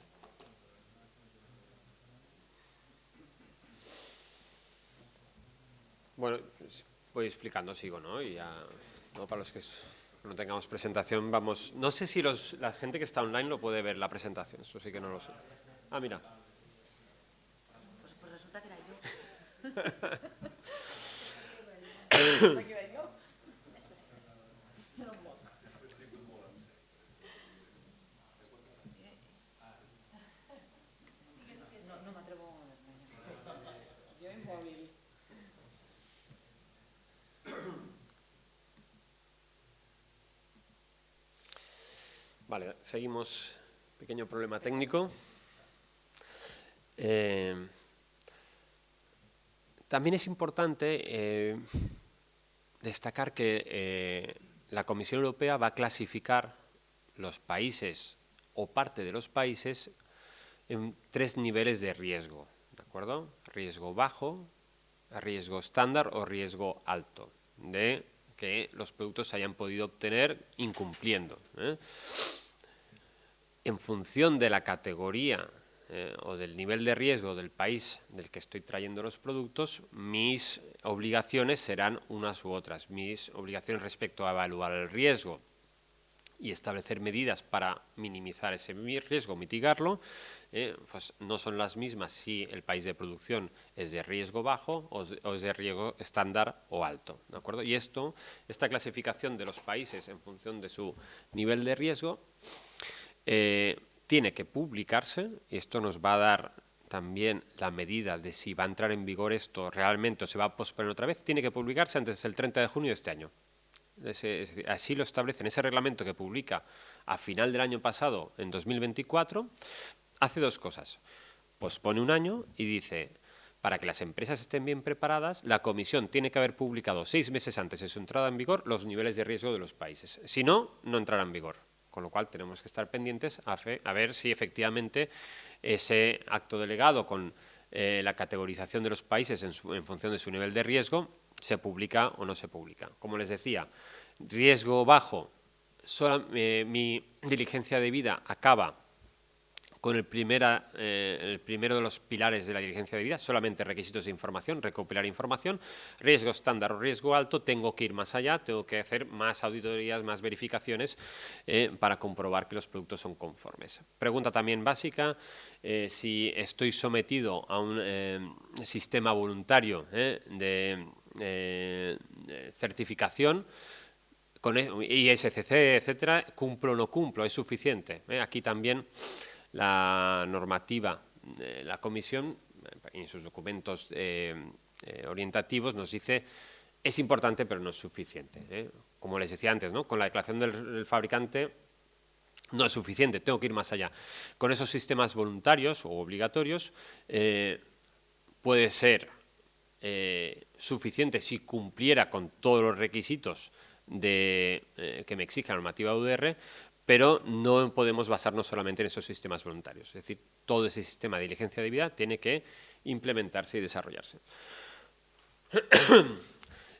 Bueno, voy explicando, sigo, ¿no? Y ya, ¿no? Para los que no tengamos presentación, vamos... No sé si la gente que está online lo puede ver, la presentación, eso sí que no lo sé. Ah, mira. Pues resulta que era yo. No me atrevo a moverme. Yo inmóvil. Vale, seguimos. Pequeño problema técnico. También es importante destacar que la Comisión Europea va a clasificar los países o parte de los países en 3 niveles de riesgo, ¿de acuerdo? Riesgo bajo, riesgo estándar o riesgo alto, de que los productos se hayan podido obtener incumpliendo. En función de la categoría o del nivel de riesgo del país del que estoy trayendo los productos, mis obligaciones serán unas u otras. Mis obligaciones respecto a evaluar el riesgo y establecer medidas para minimizar ese riesgo, mitigarlo, pues no son las mismas si el país de producción es de riesgo bajo o es de riesgo estándar o alto, ¿de acuerdo? Y esta clasificación de los países en función de su nivel de riesgo tiene que publicarse, y esto nos va a dar también la medida de si va a entrar en vigor esto realmente o se va a posponer otra vez. Tiene que publicarse antes del 30 de junio de este año. Es decir, así lo establece en ese reglamento que publica a final del año pasado, en 2024, hace 2 cosas. Pospone un año y dice, para que las empresas estén bien preparadas, la Comisión tiene que haber publicado 6 meses antes de su entrada en vigor los niveles de riesgo de los países. Si no, no entrará en vigor. Con lo cual tenemos que estar pendientes a ver si efectivamente ese acto delegado con la categorización de los países en función de su nivel de riesgo se publica o no se publica. Como les decía, riesgo bajo, mi diligencia de vida acaba con el primero de los pilares de la diligencia de vida, solamente requisitos de información, recopilar información. Riesgo estándar o riesgo alto, tengo que ir más allá, tengo que hacer más auditorías, más verificaciones para comprobar que los productos son conformes. Pregunta también básica, si estoy sometido a un sistema voluntario de certificación, con ISCC, etcétera, ¿cumplo o no cumplo? ¿Es suficiente? Aquí también la normativa de la Comisión, en sus documentos orientativos, nos dice es importante pero no es suficiente. Como les decía antes, ¿no? Con la declaración del fabricante no es suficiente, tengo que ir más allá. Con esos sistemas voluntarios o obligatorios puede ser suficiente si cumpliera con todos los requisitos que me exige la normativa UDR, pero no podemos basarnos solamente en esos sistemas voluntarios. Es decir, todo ese sistema de diligencia de vida tiene que implementarse y desarrollarse.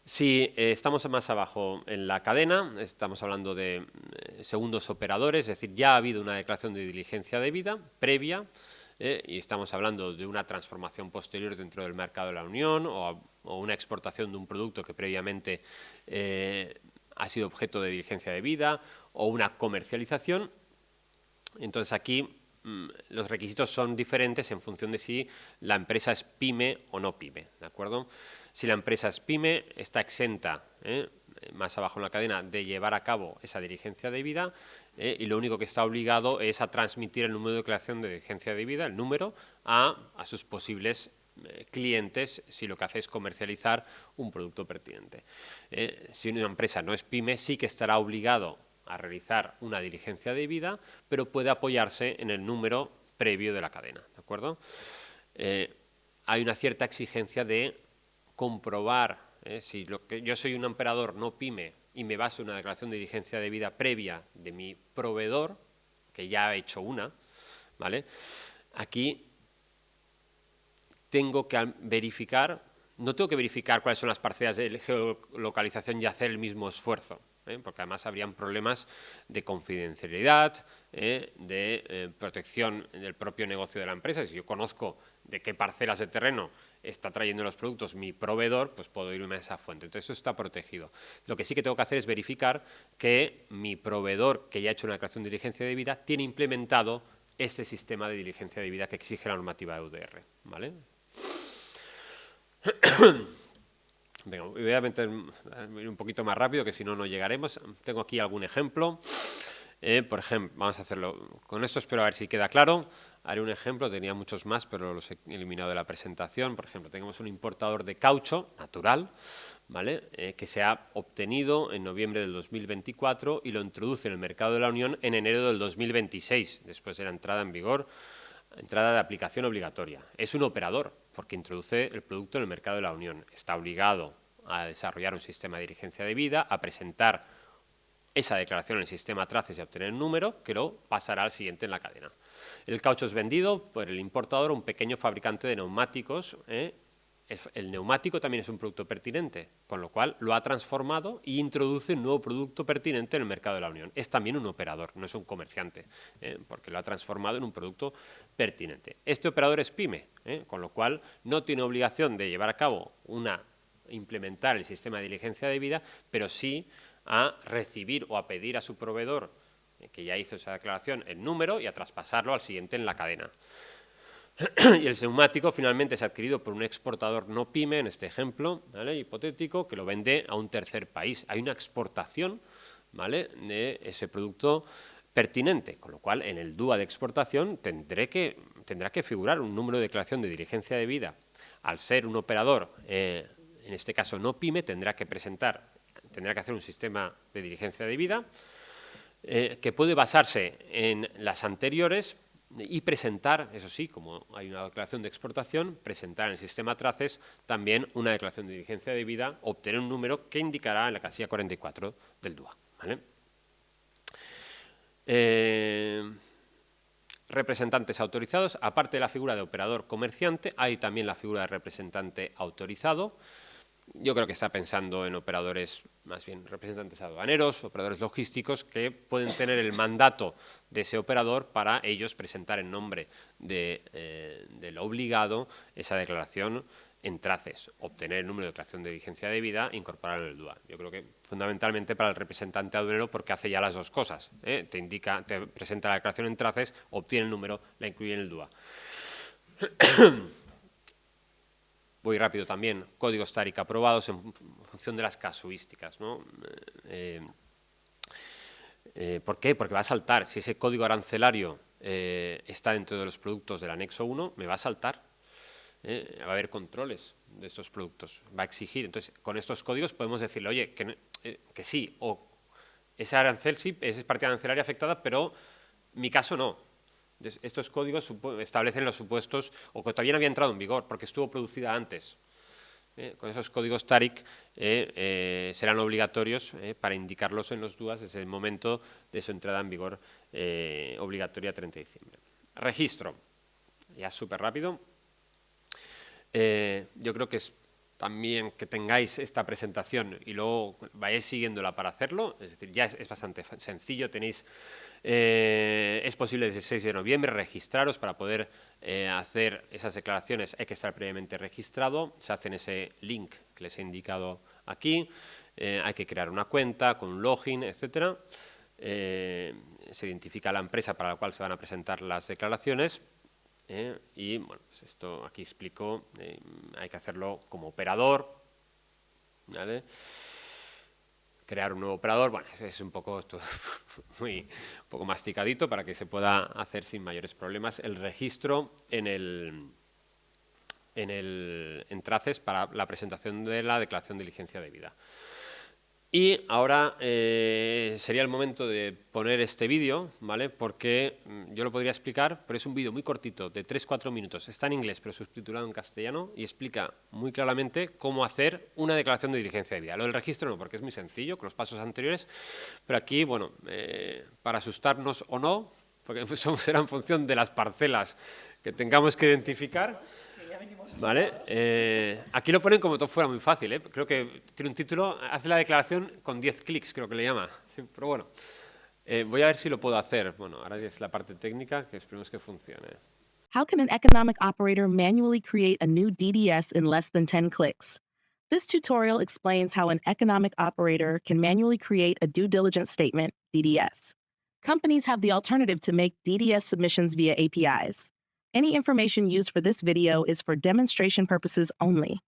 Si estamos más abajo en la cadena, estamos hablando de segundos operadores, es decir, ya ha habido una declaración de diligencia de vida previa, y estamos hablando de una transformación posterior dentro del mercado de la Unión o una exportación de un producto que previamente ha sido objeto de diligencia de vida o una comercialización. Entonces aquí los requisitos son diferentes en función de si la empresa es pyme o no pyme, ¿de acuerdo? Si la empresa es pyme, está exenta, más abajo en la cadena, de llevar a cabo esa diligencia de vida, y lo único que está obligado es a transmitir el número de declaración de diligencia de vida, el número, a sus posibles clientes si lo que hace es comercializar un producto pertinente. Si una empresa no es pyme, sí que estará obligado a realizar una diligencia de vida, pero puede apoyarse en el número previo de la cadena, ¿de acuerdo? Hay una cierta exigencia de comprobar, si yo soy un operador no pyme y me baso en una declaración de diligencia de vida previa de mi proveedor, que ya ha hecho una, ¿vale? Aquí tengo que verificar, no tengo que verificar cuáles son las parcelas de geolocalización y hacer el mismo esfuerzo. porque además habrían problemas de confidencialidad, de protección del propio negocio de la empresa. Si yo conozco de qué parcelas de terreno está trayendo los productos mi proveedor, pues puedo irme a esa fuente. Entonces, eso está protegido. Lo que sí que tengo que hacer es verificar que mi proveedor, que ya ha hecho una declaración de diligencia debida, tiene implementado ese sistema de diligencia debida que exige la normativa de UDR, ¿vale? Venga, voy a meter un poquito más rápido, que si no, no llegaremos. Tengo aquí algún ejemplo. Por ejemplo, vamos a hacerlo con esto, espero a ver si queda claro. Haré un ejemplo, tenía muchos más, pero los he eliminado de la presentación. Por ejemplo, tenemos un importador de caucho natural, ¿vale? Que se ha obtenido en noviembre del 2024 y lo introduce en el mercado de la Unión en enero del 2026, después de la entrada en vigor, entrada de aplicación obligatoria. Es un operador, porque introduce el producto en el mercado de la Unión. Está obligado a desarrollar un sistema de diligencia debida, a presentar esa declaración en el sistema TRACES y a obtener el número, que lo pasará al siguiente en la cadena. El caucho es vendido por el importador a un pequeño fabricante de neumáticos. El neumático también es un producto pertinente, con lo cual lo ha transformado y introduce un nuevo producto pertinente en el mercado de la Unión. Es también un operador, no es un comerciante, porque lo ha transformado en un producto pertinente. Este operador es PYME, con lo cual no tiene obligación de llevar a cabo implementar el sistema de diligencia debida, pero sí a recibir o a pedir a su proveedor, que ya hizo esa declaración, el número y a traspasarlo al siguiente en la cadena. Y el neumático finalmente es adquirido por un exportador no PYME, en este ejemplo, ¿vale?, hipotético, que lo vende a un tercer país. Hay una exportación, ¿vale?, de ese producto pertinente, con lo cual en el DUA de exportación tendrá que figurar un número de declaración de diligencia debida. Al ser un operador, en este caso no PYME, tendrá que hacer un sistema de diligencia debida que puede basarse en las anteriores y presentar, eso sí, como hay una declaración de exportación, presentar en el sistema TRACES también una declaración de diligencia debida, obtener un número que indicará en la casilla 44 del DUA, ¿vale? Representantes autorizados, aparte de la figura de operador comerciante, hay también la figura de representante autorizado. Yo creo que está pensando en operadores, más bien representantes aduaneros, operadores logísticos, que pueden tener el mandato de ese operador para ellos presentar en nombre del obligado esa declaración en TRACES, obtener el número de declaración de diligencia debida e incorporarlo en el DUA. Yo creo que fundamentalmente para el representante aduanero, porque hace ya las dos cosas, te presenta la declaración en TRACES, obtiene el número, la incluye en el DUA. Voy rápido también, códigos TARIC aprobados en función de las casuísticas, ¿no? ¿Por qué? Porque va a saltar. Si ese código arancelario está dentro de los productos del anexo 1, me va a saltar. Va a haber controles de estos productos, va a exigir. Entonces, con estos códigos podemos decirle, oye, que sí, o ese arancel sí, es partida arancelaria afectada, pero mi caso no. Estos códigos establecen los supuestos o que todavía no había entrado en vigor porque estuvo producida antes. Con esos códigos TARIC serán obligatorios para indicarlos en los DUAs desde el momento de su entrada en vigor obligatoria 30 de diciembre. Registro, ya súper rápido. Yo creo que es también que tengáis esta presentación y luego vayáis siguiéndola para hacerlo, es decir, ya es bastante sencillo, es posible desde el 6 de noviembre registraros para poder hacer esas declaraciones, hay que estar previamente registrado, se hace en ese link que les he indicado aquí, hay que crear una cuenta con un login, etcétera, se identifica la empresa para la cual se van a presentar las declaraciones. Y bueno, pues esto aquí explico, hay que hacerlo como operador, ¿vale? Crear un nuevo operador, bueno, es un poco esto un poco masticadito para que se pueda hacer sin mayores problemas el registro en TRACES para la presentación de la declaración de diligencia debida. Y ahora sería el momento de poner este vídeo, ¿vale? Porque yo lo podría explicar, pero es un vídeo muy cortito, de 3-4 minutos. Está en inglés, pero subtitulado en castellano y explica muy claramente cómo hacer una declaración de diligencia debida. Lo del registro no, porque es muy sencillo, con los pasos anteriores, pero aquí, bueno, para asustarnos o no, porque será en función de las parcelas que tengamos que identificar. ¿Vale? Aquí lo ponen como todo fuera muy fácil, ¿eh? Creo que tiene un título, hace la declaración con 10 clics, creo que le llama. Sí, pero bueno, voy a ver si lo puedo hacer. Bueno, ahora es la parte técnica que esperemos que funcione. How can an economic operator manually create a new DDS in less than 10 clicks? This tutorial explains how an economic operator can manually create a due diligence statement, DDS. Companies have the alternative to make DDS submissions via APIs. Any information used for this video is for demonstration purposes only.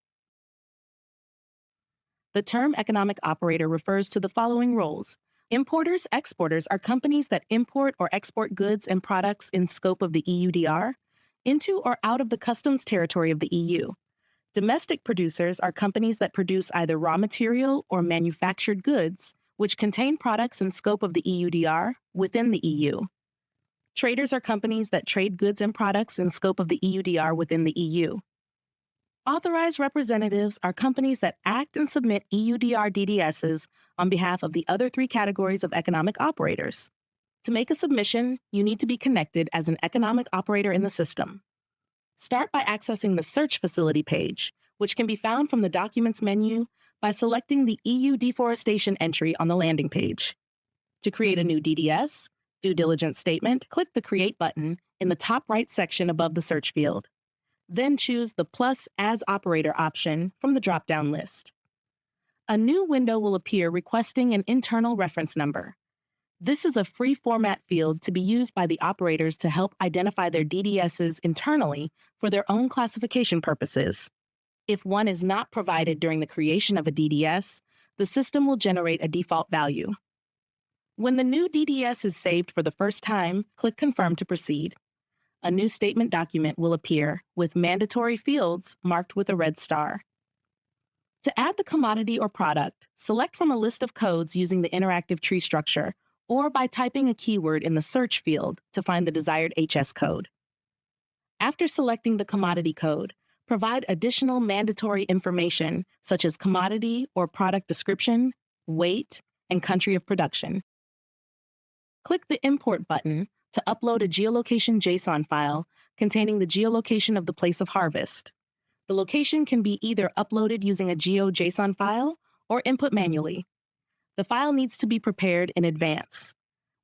The term economic operator refers to the following roles. Importers, exporters are companies that import or export goods and products in scope of the EUDR into or out of the customs territory of the EU. Domestic producers are companies that produce either raw material or manufactured goods, which contain products in scope of the EUDR within the EU. Traders are companies that trade goods and products in scope of the EUDR within the EU. Authorized representatives are companies that act and submit EUDR DDSs on behalf of the other three categories of economic operators. To make a submission, you need to be connected as an economic operator in the system. Start by accessing the Search Facility page, which can be found from the Documents menu by selecting the EU deforestation entry on the landing page. To create a new DDS, due diligence statement, click the Create button in the top right section above the search field. Then choose the Plus As Operator option from the drop-down list. A new window will appear requesting an internal reference number. This is a free format field to be used by the operators to help identify their DDSs internally for their own classification purposes. If one is not provided during the creation of a DDS, the system will generate a default value. When the new DDS is saved for the first time, click Confirm to proceed. A new statement document will appear with mandatory fields marked with a red star. To add the commodity or product, select from a list of codes using the interactive tree structure or by typing a keyword in the search field to find the desired HS code. After selecting the commodity code, provide additional mandatory information such as commodity or product description, weight, and country of production. Click the Import button to upload a geolocation JSON file containing the geolocation of the place of harvest. The location can be either uploaded using a GeoJSON file or input manually. The file needs to be prepared in advance.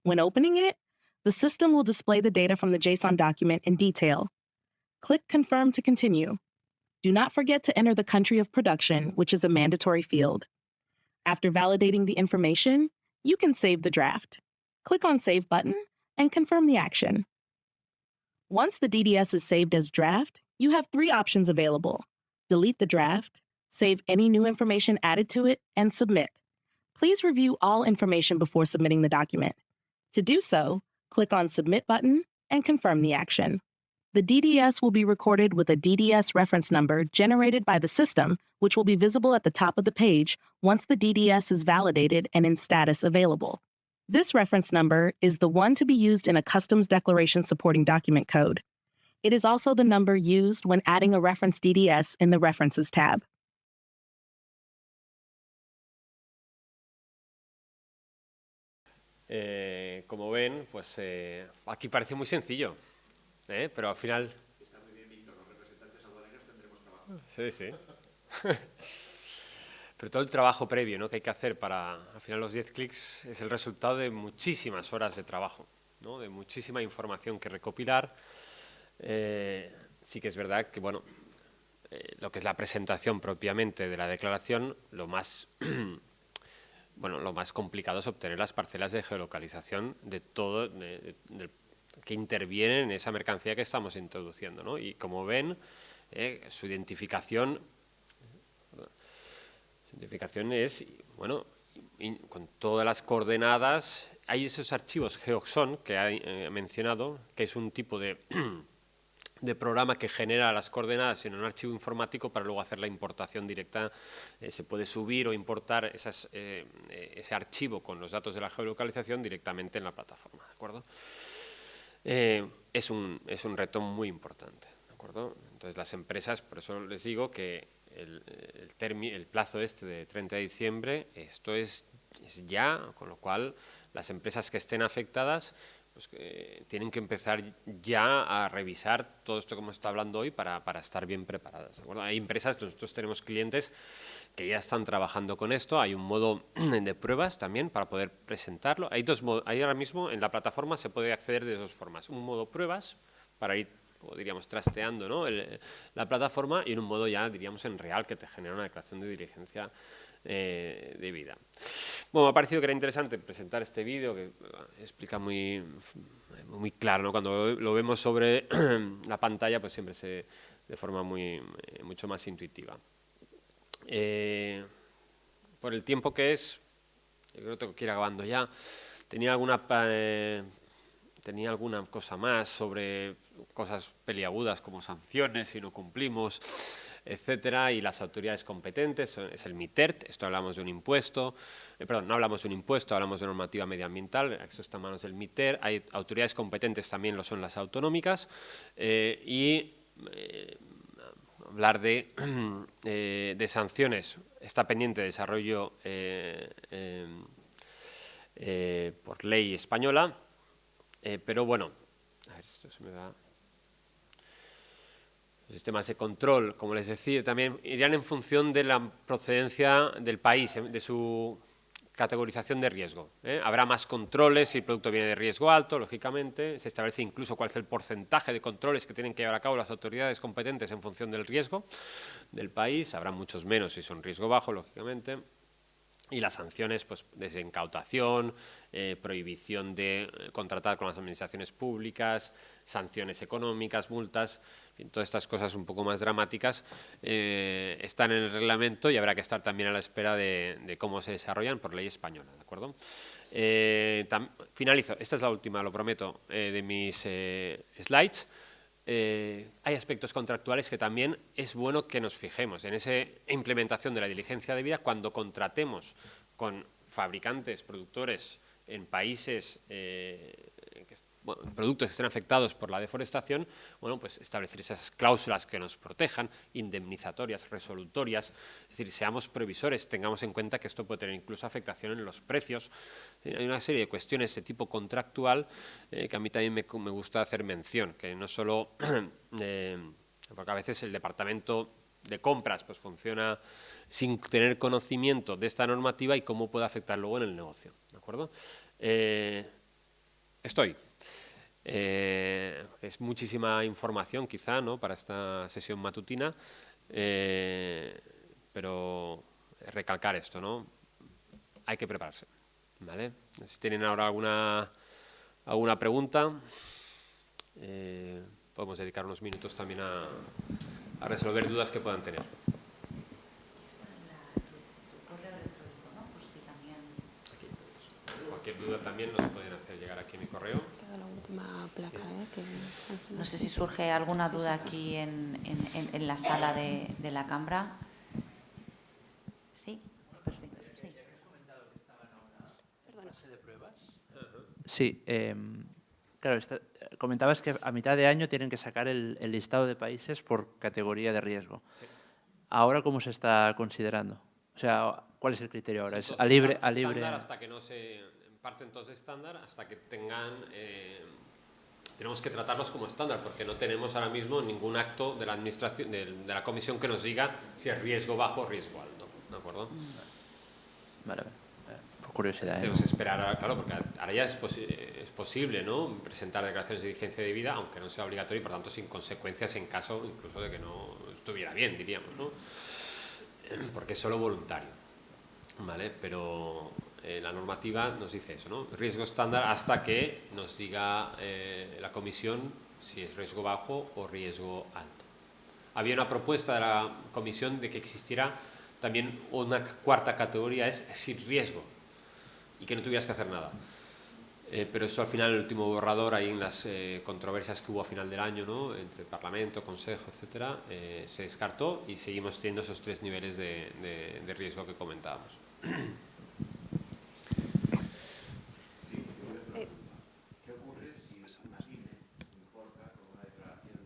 When opening it, the system will display the data from the JSON document in detail. Click Confirm to continue. Do not forget to enter the country of production, which is a mandatory field. After validating the information, you can save the draft. Click on Save button and confirm the action. Once the DDS is saved as draft, you have three options available: delete the draft, save any new information added to it, and submit. Please review all information before submitting the document. To do so, click on Submit button and confirm the action. The DDS will be recorded with a DDS reference number generated by the system, which will be visible at the top of the page once the DDS is validated and in status available. This reference number is the one to be used in a customs declaration supporting document code. It is also the number used when adding a reference DDS in the References tab. Como ven, pues aquí parece muy sencillo, pero al final... Está muy bien, Víctor. Los representantes aduaneros tendremos trabajo. Sí, sí. Pero todo el trabajo previo, ¿no?, que hay que hacer para, al final, los 10 clics es el resultado de muchísimas horas de trabajo, ¿no?, de muchísima información que recopilar. Sí que es verdad que, bueno, lo que es la presentación propiamente de la declaración, lo más complicado es obtener las parcelas de geolocalización de todo que intervienen en esa mercancía que estamos introduciendo, ¿no? Y como ven, su identificación es, bueno, con todas las coordenadas. Hay esos archivos GeoXon que he mencionado, que es un tipo de programa que genera las coordenadas en un archivo informático para luego hacer la importación directa. Se puede subir o importar ese archivo con los datos de la geolocalización directamente en la plataforma, ¿de acuerdo? Es un reto muy importante, ¿de acuerdo? Entonces, las empresas, por eso les digo que el plazo de 30 de diciembre, esto es ya, con lo cual las empresas que estén afectadas pues, tienen que empezar ya a revisar todo esto que hemos estado hablando hoy para estar bien preparadas, ¿de acuerdo? Hay empresas, nosotros tenemos clientes que ya están trabajando con esto, hay un modo de pruebas también para poder presentarlo. Hay dos modos, ahí ahora mismo en la plataforma se puede acceder de dos formas, un modo pruebas para ir, o diríamos, trasteando, ¿no?, la plataforma, y en un modo ya, diríamos, en real, que te genera una declaración de diligencia debida. Bueno, me ha parecido que era interesante presentar este vídeo que explica muy claro, ¿no? Cuando lo vemos sobre la pantalla, pues siempre de forma mucho más intuitiva. Por el tiempo que es, yo creo que tengo que ir acabando ya. Tenía alguna cosa más sobre cosas peliagudas como sanciones si no cumplimos, etcétera, y las autoridades competentes, es el MITERT, esto hablamos de un impuesto, perdón, no hablamos de un impuesto, hablamos de normativa medioambiental, esto está en manos del MITERT, hay autoridades competentes, también lo son las autonómicas, hablar de sanciones, está pendiente de desarrollo por ley española, pero bueno, a ver, esto se me va. Los sistemas de control, como les decía, también irían en función de la procedencia del país, de su categorización de riesgo. Habrá más controles si el producto viene de riesgo alto, lógicamente. Se establece incluso cuál es el porcentaje de controles que tienen que llevar a cabo las autoridades competentes en función del riesgo del país. Habrá muchos menos si son riesgo bajo, lógicamente. Y las sanciones, pues desde incautación, prohibición de contratar con las administraciones públicas, sanciones económicas, multas, todas estas cosas un poco más dramáticas están en el reglamento y habrá que estar también a la espera de cómo se desarrollan por ley española, ¿de acuerdo? Finalizo, esta es la última, lo prometo, de mis slides. Hay aspectos contractuales que también es bueno que nos fijemos en esa implementación de la diligencia debida cuando contratemos con fabricantes, productores en países, productos que estén afectados por la deforestación, bueno, pues establecer esas cláusulas que nos protejan, indemnizatorias, resolutorias, es decir, seamos previsores, tengamos en cuenta que esto puede tener incluso afectación en los precios. Hay una serie de cuestiones de tipo contractual que a mí también me gusta hacer mención, que no solo, porque a veces el departamento de compras pues funciona sin tener conocimiento de esta normativa y cómo puede afectar luego en el negocio, ¿de acuerdo? Es muchísima información quizá, ¿no?, para esta sesión matutina, pero recalcar esto, ¿no? Hay que prepararse, ¿vale? Si tienen ahora alguna pregunta, podemos dedicar unos minutos también a resolver dudas que puedan tener. Cualquier duda también nos pueden hacer llegar aquí a mi correo. No sé si surge alguna duda aquí en la sala de la Cámara. Sí, perfecto. Sí. Sí, claro, comentabas que a mitad de año tienen que sacar el listado de países por categoría de riesgo. Sí. ¿Ahora cómo se está considerando? O sea, ¿cuál es el criterio ahora? ¿Es a libre? Hasta que no se parten todos de estándar, hasta que tengan... tenemos que tratarlos como estándar, porque no tenemos ahora mismo ningún acto de la administración, de la comisión que nos diga si es riesgo bajo o riesgo alto, ¿de acuerdo? Vale, por curiosidad. Tenemos que esperar, claro, porque ahora ya es posible, ¿no?, presentar declaraciones de diligencia debida, aunque no sea obligatorio y por tanto sin consecuencias en caso incluso de que no estuviera bien, diríamos, ¿no? Porque es solo voluntario, ¿vale? Pero la normativa nos dice eso, ¿no? Riesgo estándar hasta que nos diga la comisión si es riesgo bajo o riesgo alto. Había una propuesta de la comisión de que existiera también una cuarta categoría, es sin riesgo, y que no tuvieras que hacer nada. Pero eso al final, el último borrador, ahí en las controversias que hubo a final del año, ¿no?, entre Parlamento, Consejo, etcétera, se descartó y seguimos teniendo esos tres niveles de riesgo que comentábamos. ¿Qué ocurre si una pyme importa con una declaración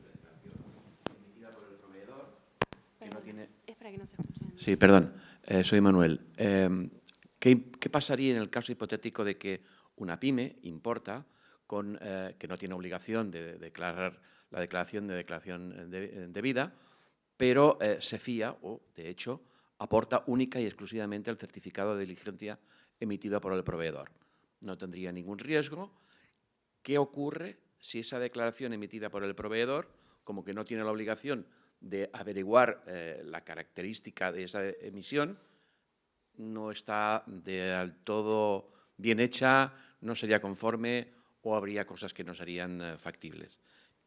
emitida por el proveedor que no tiene... Es para que no se escuche. Sí, perdón, soy Manuel. ¿Qué pasaría en el caso hipotético de que una pyme importa que no tiene obligación de declarar la declaración debida, pero se fía o, de hecho, aporta única y exclusivamente el certificado de diligencia emitido por el proveedor. No tendría ningún riesgo. ¿Qué ocurre si esa declaración emitida por el proveedor, como que no tiene la obligación de averiguar la característica de esa emisión, no está del todo bien hecha, no sería conforme o habría cosas que no serían factibles?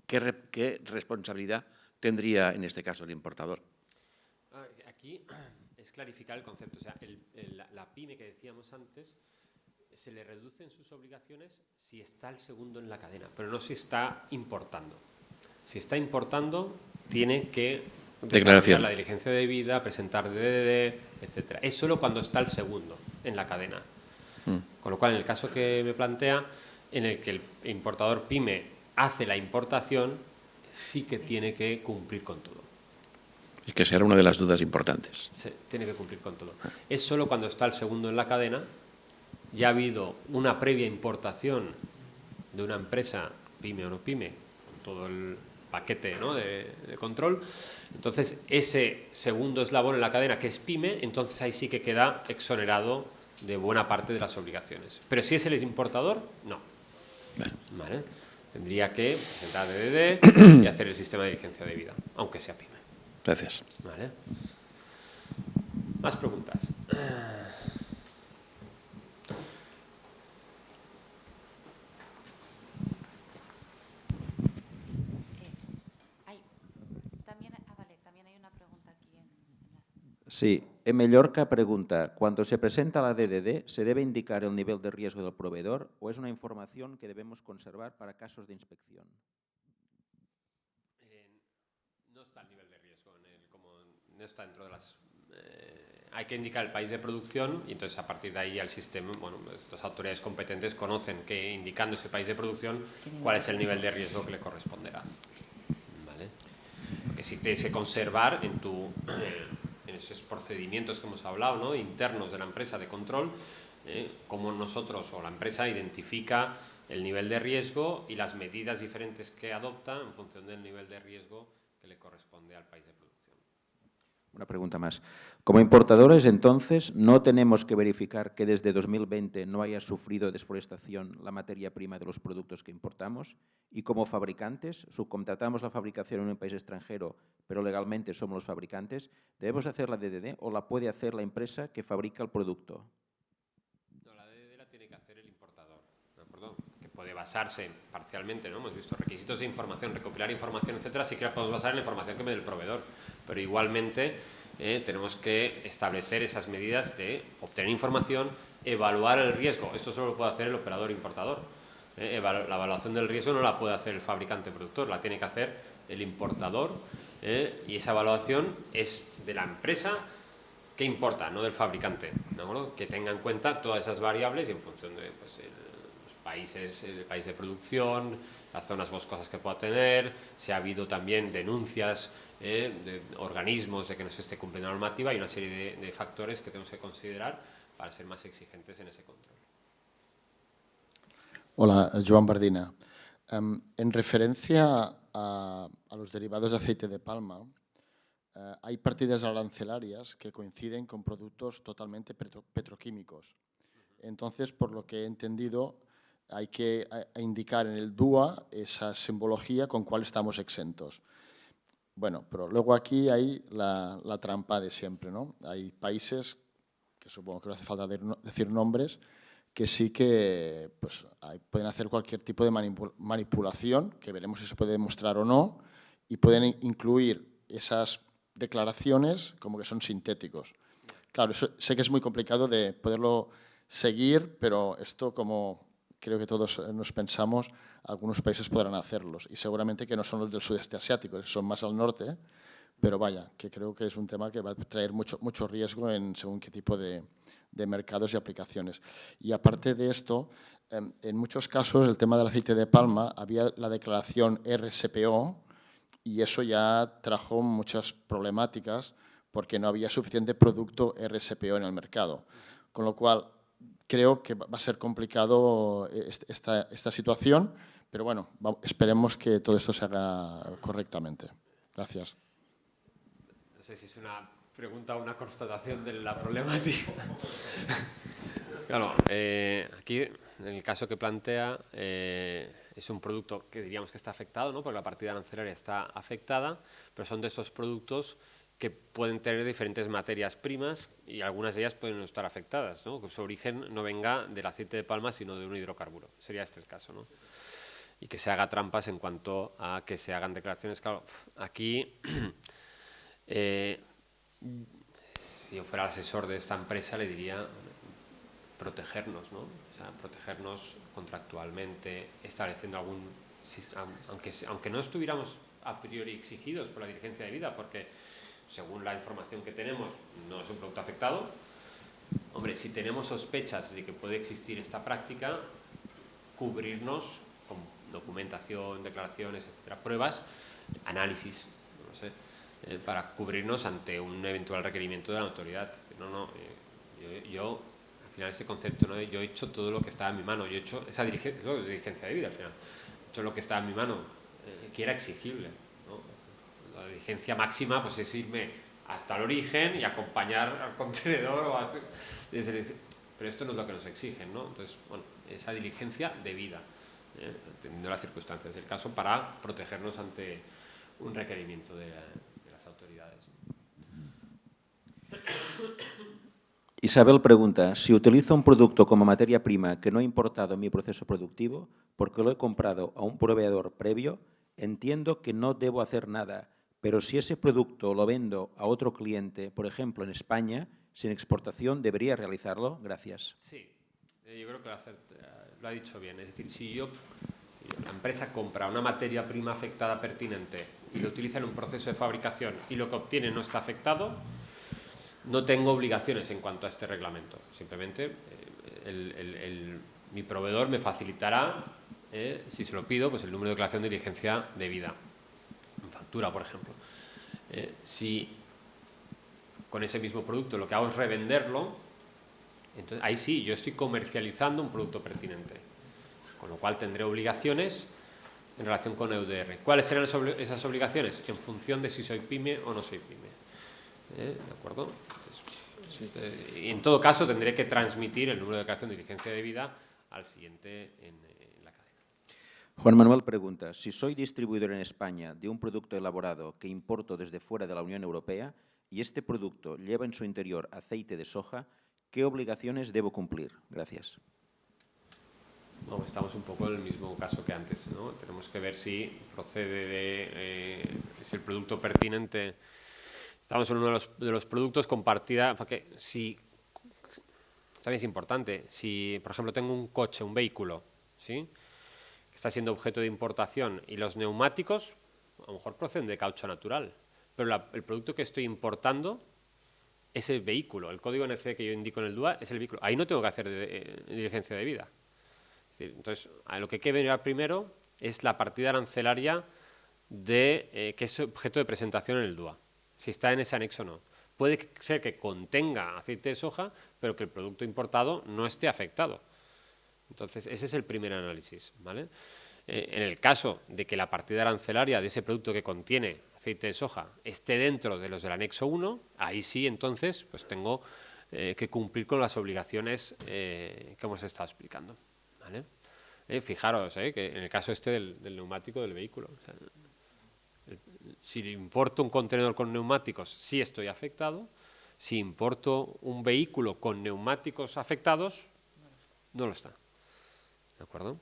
¿Qué responsabilidad tendría en este caso el importador? Aquí es clarificar el concepto. O sea, la pyme que decíamos antes se le reducen sus obligaciones si está el segundo en la cadena, pero no si está importando. Si está importando, tiene que declarar la diligencia debida, presentar DDD, etc. Es solo cuando está el segundo en la cadena. Con lo cual, en el caso que me plantea, en el que el importador pyme hace la importación, sí que tiene que cumplir con todo. Es que será una de las dudas importantes. Sí, tiene que cumplir con todo. Es solo cuando está el segundo en la cadena, ya ha habido una previa importación de una empresa, pyme o no pyme, con todo el paquete, ¿no?, de control. Entonces, ese segundo eslabón en la cadena, que es pyme, entonces ahí sí que queda exonerado de buena parte de las obligaciones. Pero si es el importador, no. ¿Vale? Tendría que presentar DDD y hacer el sistema de diligencia debida, aunque sea pyme. Gracias. ¿Vale? Más preguntas. También hay una pregunta aquí. Sí, en Mallorca pregunta, cuando se presenta la DDD, ¿se debe indicar el nivel de riesgo del proveedor o es una información que debemos conservar para casos de inspección? No está el nivel de riesgo, como no está dentro de las... hay que indicar el país de producción y entonces a partir de ahí el sistema, bueno, las autoridades competentes conocen que indicando ese país de producción cuál es el nivel de riesgo que le corresponderá. ¿Vale? Porque si te se conservar en esos procedimientos que hemos hablado, ¿no?, internos de la empresa de control, cómo nosotros o la empresa identifica el nivel de riesgo y las medidas diferentes que adopta en función del nivel de riesgo que le corresponde al país de producción. Una pregunta más. Como importadores, entonces, ¿no tenemos que verificar que desde 2020 no haya sufrido desforestación la materia prima de los productos que importamos? Y como fabricantes, subcontratamos la fabricación en un país extranjero, pero legalmente somos los fabricantes, ¿debemos hacer la DDD o la puede hacer la empresa que fabrica el producto? No, la DDD la tiene que hacer el importador, ¿de acuerdo? Que puede basarse parcialmente, ¿no? Hemos visto requisitos de información, recopilar información, etcétera, sí que la podemos basar en la información que me dé el proveedor, pero igualmente tenemos que establecer esas medidas de obtener información, evaluar el riesgo. Esto solo lo puede hacer el operador importador. La evaluación del riesgo no la puede hacer el fabricante productor, la tiene que hacer el importador, y esa evaluación es de la empresa que importa, no del fabricante, ¿de acuerdo? Que tenga en cuenta todas esas variables y en función de pues, los países, el país de producción, las zonas boscosas que pueda tener, si ha habido también denuncias de organismos de que no se esté cumpliendo la normativa y una serie de factores que tenemos que considerar para ser más exigentes en ese control. Hola, Joan Bardina. En referencia a los derivados de aceite de palma, hay partidas arancelarias que coinciden con productos totalmente petroquímicos. Entonces, por lo que he entendido, hay que indicar en el DUA esa simbología con cuál estamos exentos. Bueno, pero luego aquí hay la trampa de siempre, ¿no? Hay países, que supongo que no hace falta decir nombres, que sí que pues, pueden hacer cualquier tipo de manipulación, que veremos si se puede demostrar o no, y pueden incluir esas declaraciones como que son sintéticos. Claro, sé que es muy complicado de poderlo seguir, pero esto, como creo que todos nos pensamos, algunos países podrán hacerlos, y seguramente que no son los del sudeste asiático, son más al norte, pero vaya, que creo que es un tema que va a traer mucho riesgo en según qué tipo de mercados y aplicaciones. Y aparte de esto, en muchos casos el tema del aceite de palma había la declaración RSPO y eso ya trajo muchas problemáticas porque no había suficiente producto RSPO en el mercado. Con lo cual, creo que va a ser complicado esta situación, pero bueno, esperemos que todo esto se haga correctamente. Gracias. No sé si es una pregunta o una constatación de la problemática. Claro, aquí, en el caso que plantea, es un producto que diríamos que está afectado, ¿no? Porque la partida arancelaria está afectada, pero son de esos productos que pueden tener diferentes materias primas y algunas de ellas pueden no estar afectadas, ¿no? Que su origen no venga del aceite de palma, sino de un hidrocarburo. Sería este el caso, ¿no? Y que se haga trampas en cuanto a que se hagan declaraciones. Claro, aquí, si yo fuera el asesor de esta empresa, le diría protegernos, ¿no? O sea, protegernos contractualmente, estableciendo algún... Aunque no estuviéramos a priori exigidos por la diligencia de vida, porque según la información que tenemos no es un producto afectado. Hombre, si tenemos sospechas de que puede existir esta práctica, cubrirnos con documentación, declaraciones, etcétera, pruebas, análisis, no sé, para cubrirnos ante un eventual requerimiento de la autoridad. Yo al final ese concepto, ¿no? Yo he hecho todo lo que estaba en mi mano, yo he hecho esa diligencia de vida al final, he hecho lo que estaba en mi mano, que era exigible, ¿no? La diligencia máxima pues es irme hasta el origen y acompañar al contenedor o hacer, pero esto no es lo que nos exigen, ¿no? Entonces, bueno, esa diligencia de vida, teniendo las circunstancias del caso, para protegernos ante un requerimiento de las autoridades. Isabel pregunta, si utilizo un producto como materia prima que no he importado en mi proceso productivo porque lo he comprado a un proveedor previo, entiendo que no debo hacer nada, pero si ese producto lo vendo a otro cliente, por ejemplo en España, sin exportación, ¿debería realizarlo? Gracias. Sí, yo creo que lo ha dicho bien. Es decir, si la empresa compra una materia prima afectada pertinente y lo utiliza en un proceso de fabricación y lo que obtiene no está afectado, no tengo obligaciones en cuanto a este reglamento. Simplemente mi proveedor me facilitará, si se lo pido, pues el número de declaración de diligencia debida. En factura, por ejemplo. Si con ese mismo producto lo que hago es revenderlo, entonces ahí sí, yo estoy comercializando un producto pertinente. Con lo cual tendré obligaciones en relación con EUDR. ¿Cuáles serán esas obligaciones? En función de si soy pyme o no soy pyme. ¿De acuerdo? Entonces, y en todo caso tendré que transmitir el número de declaración de diligencia debida al siguiente en la cadena. Juan Manuel pregunta, si soy distribuidor en España de un producto elaborado que importo desde fuera de la Unión Europea y este producto lleva en su interior aceite de soja, ¿qué obligaciones debo cumplir? Gracias. No, estamos un poco en el mismo caso que antes, ¿no? Tenemos que ver si procede si el producto pertinente... Estamos en uno de los productos con partida, porque si, también es importante, si por ejemplo tengo un coche, un vehículo, ¿sí?, que está siendo objeto de importación y los neumáticos a lo mejor proceden de caucho natural, pero el producto que estoy importando es el vehículo, el código NC que yo indico en el DUA es el vehículo, ahí no tengo que hacer diligencia de vida. Entonces, a lo que hay que ver primero es la partida arancelaria que es objeto de presentación en el DUA. Si está en ese anexo o no. Puede ser que contenga aceite de soja, pero que el producto importado no esté afectado. Entonces, ese es el primer análisis, ¿vale? En el caso de que la partida arancelaria de ese producto que contiene aceite de soja esté dentro de los del anexo 1, ahí sí, entonces, pues tengo que cumplir con las obligaciones que hemos estado explicando, ¿vale? Fijaros que en el caso este del neumático del vehículo, o sea, si importo un contenedor con neumáticos, sí estoy afectado. Si importo un vehículo con neumáticos afectados, no lo está. ¿De acuerdo?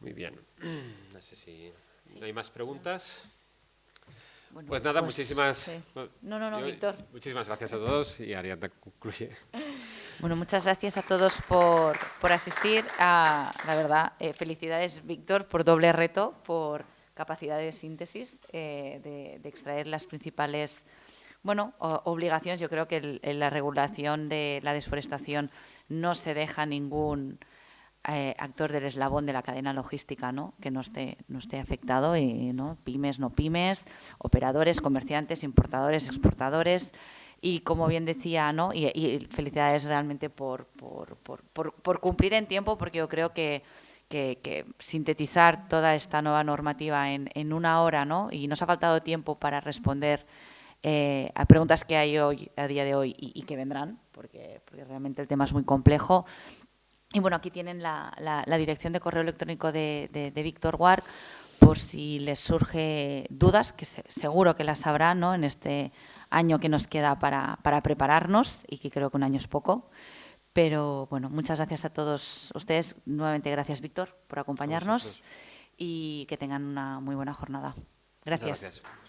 Muy bien. No sé si no hay más preguntas. Bueno, pues nada, pues, muchísimas... sí. No, Víctor. Muchísimas gracias a todos y Ariadna concluye. Bueno, muchas gracias a todos por asistir. La verdad, felicidades, Víctor, por doble reto, por capacidad de síntesis, de extraer las principales obligaciones. Yo creo que en la regulación de la desforestación no se deja ningún actor del eslabón de la cadena logística, ¿no?, que no esté afectado, y, ¿no?, pymes, no pymes, operadores, comerciantes, importadores, exportadores. Y como bien decía, ¿no? Y felicidades realmente por cumplir en tiempo, porque yo creo que sintetizar toda esta nueva normativa en una hora, ¿no? Y nos ha faltado tiempo para responder a preguntas que hay hoy, a día de hoy y que vendrán, porque realmente el tema es muy complejo. Y bueno, aquí tienen la dirección de correo electrónico de Víctor Guarch, por si les surge dudas, que seguro que las habrá, ¿no? En este año que nos queda para prepararnos, y que creo que un año es poco. Pero bueno, muchas gracias a todos ustedes. Nuevamente gracias, Víctor, por acompañarnos y que tengan una muy buena jornada. Gracias. Muchas gracias.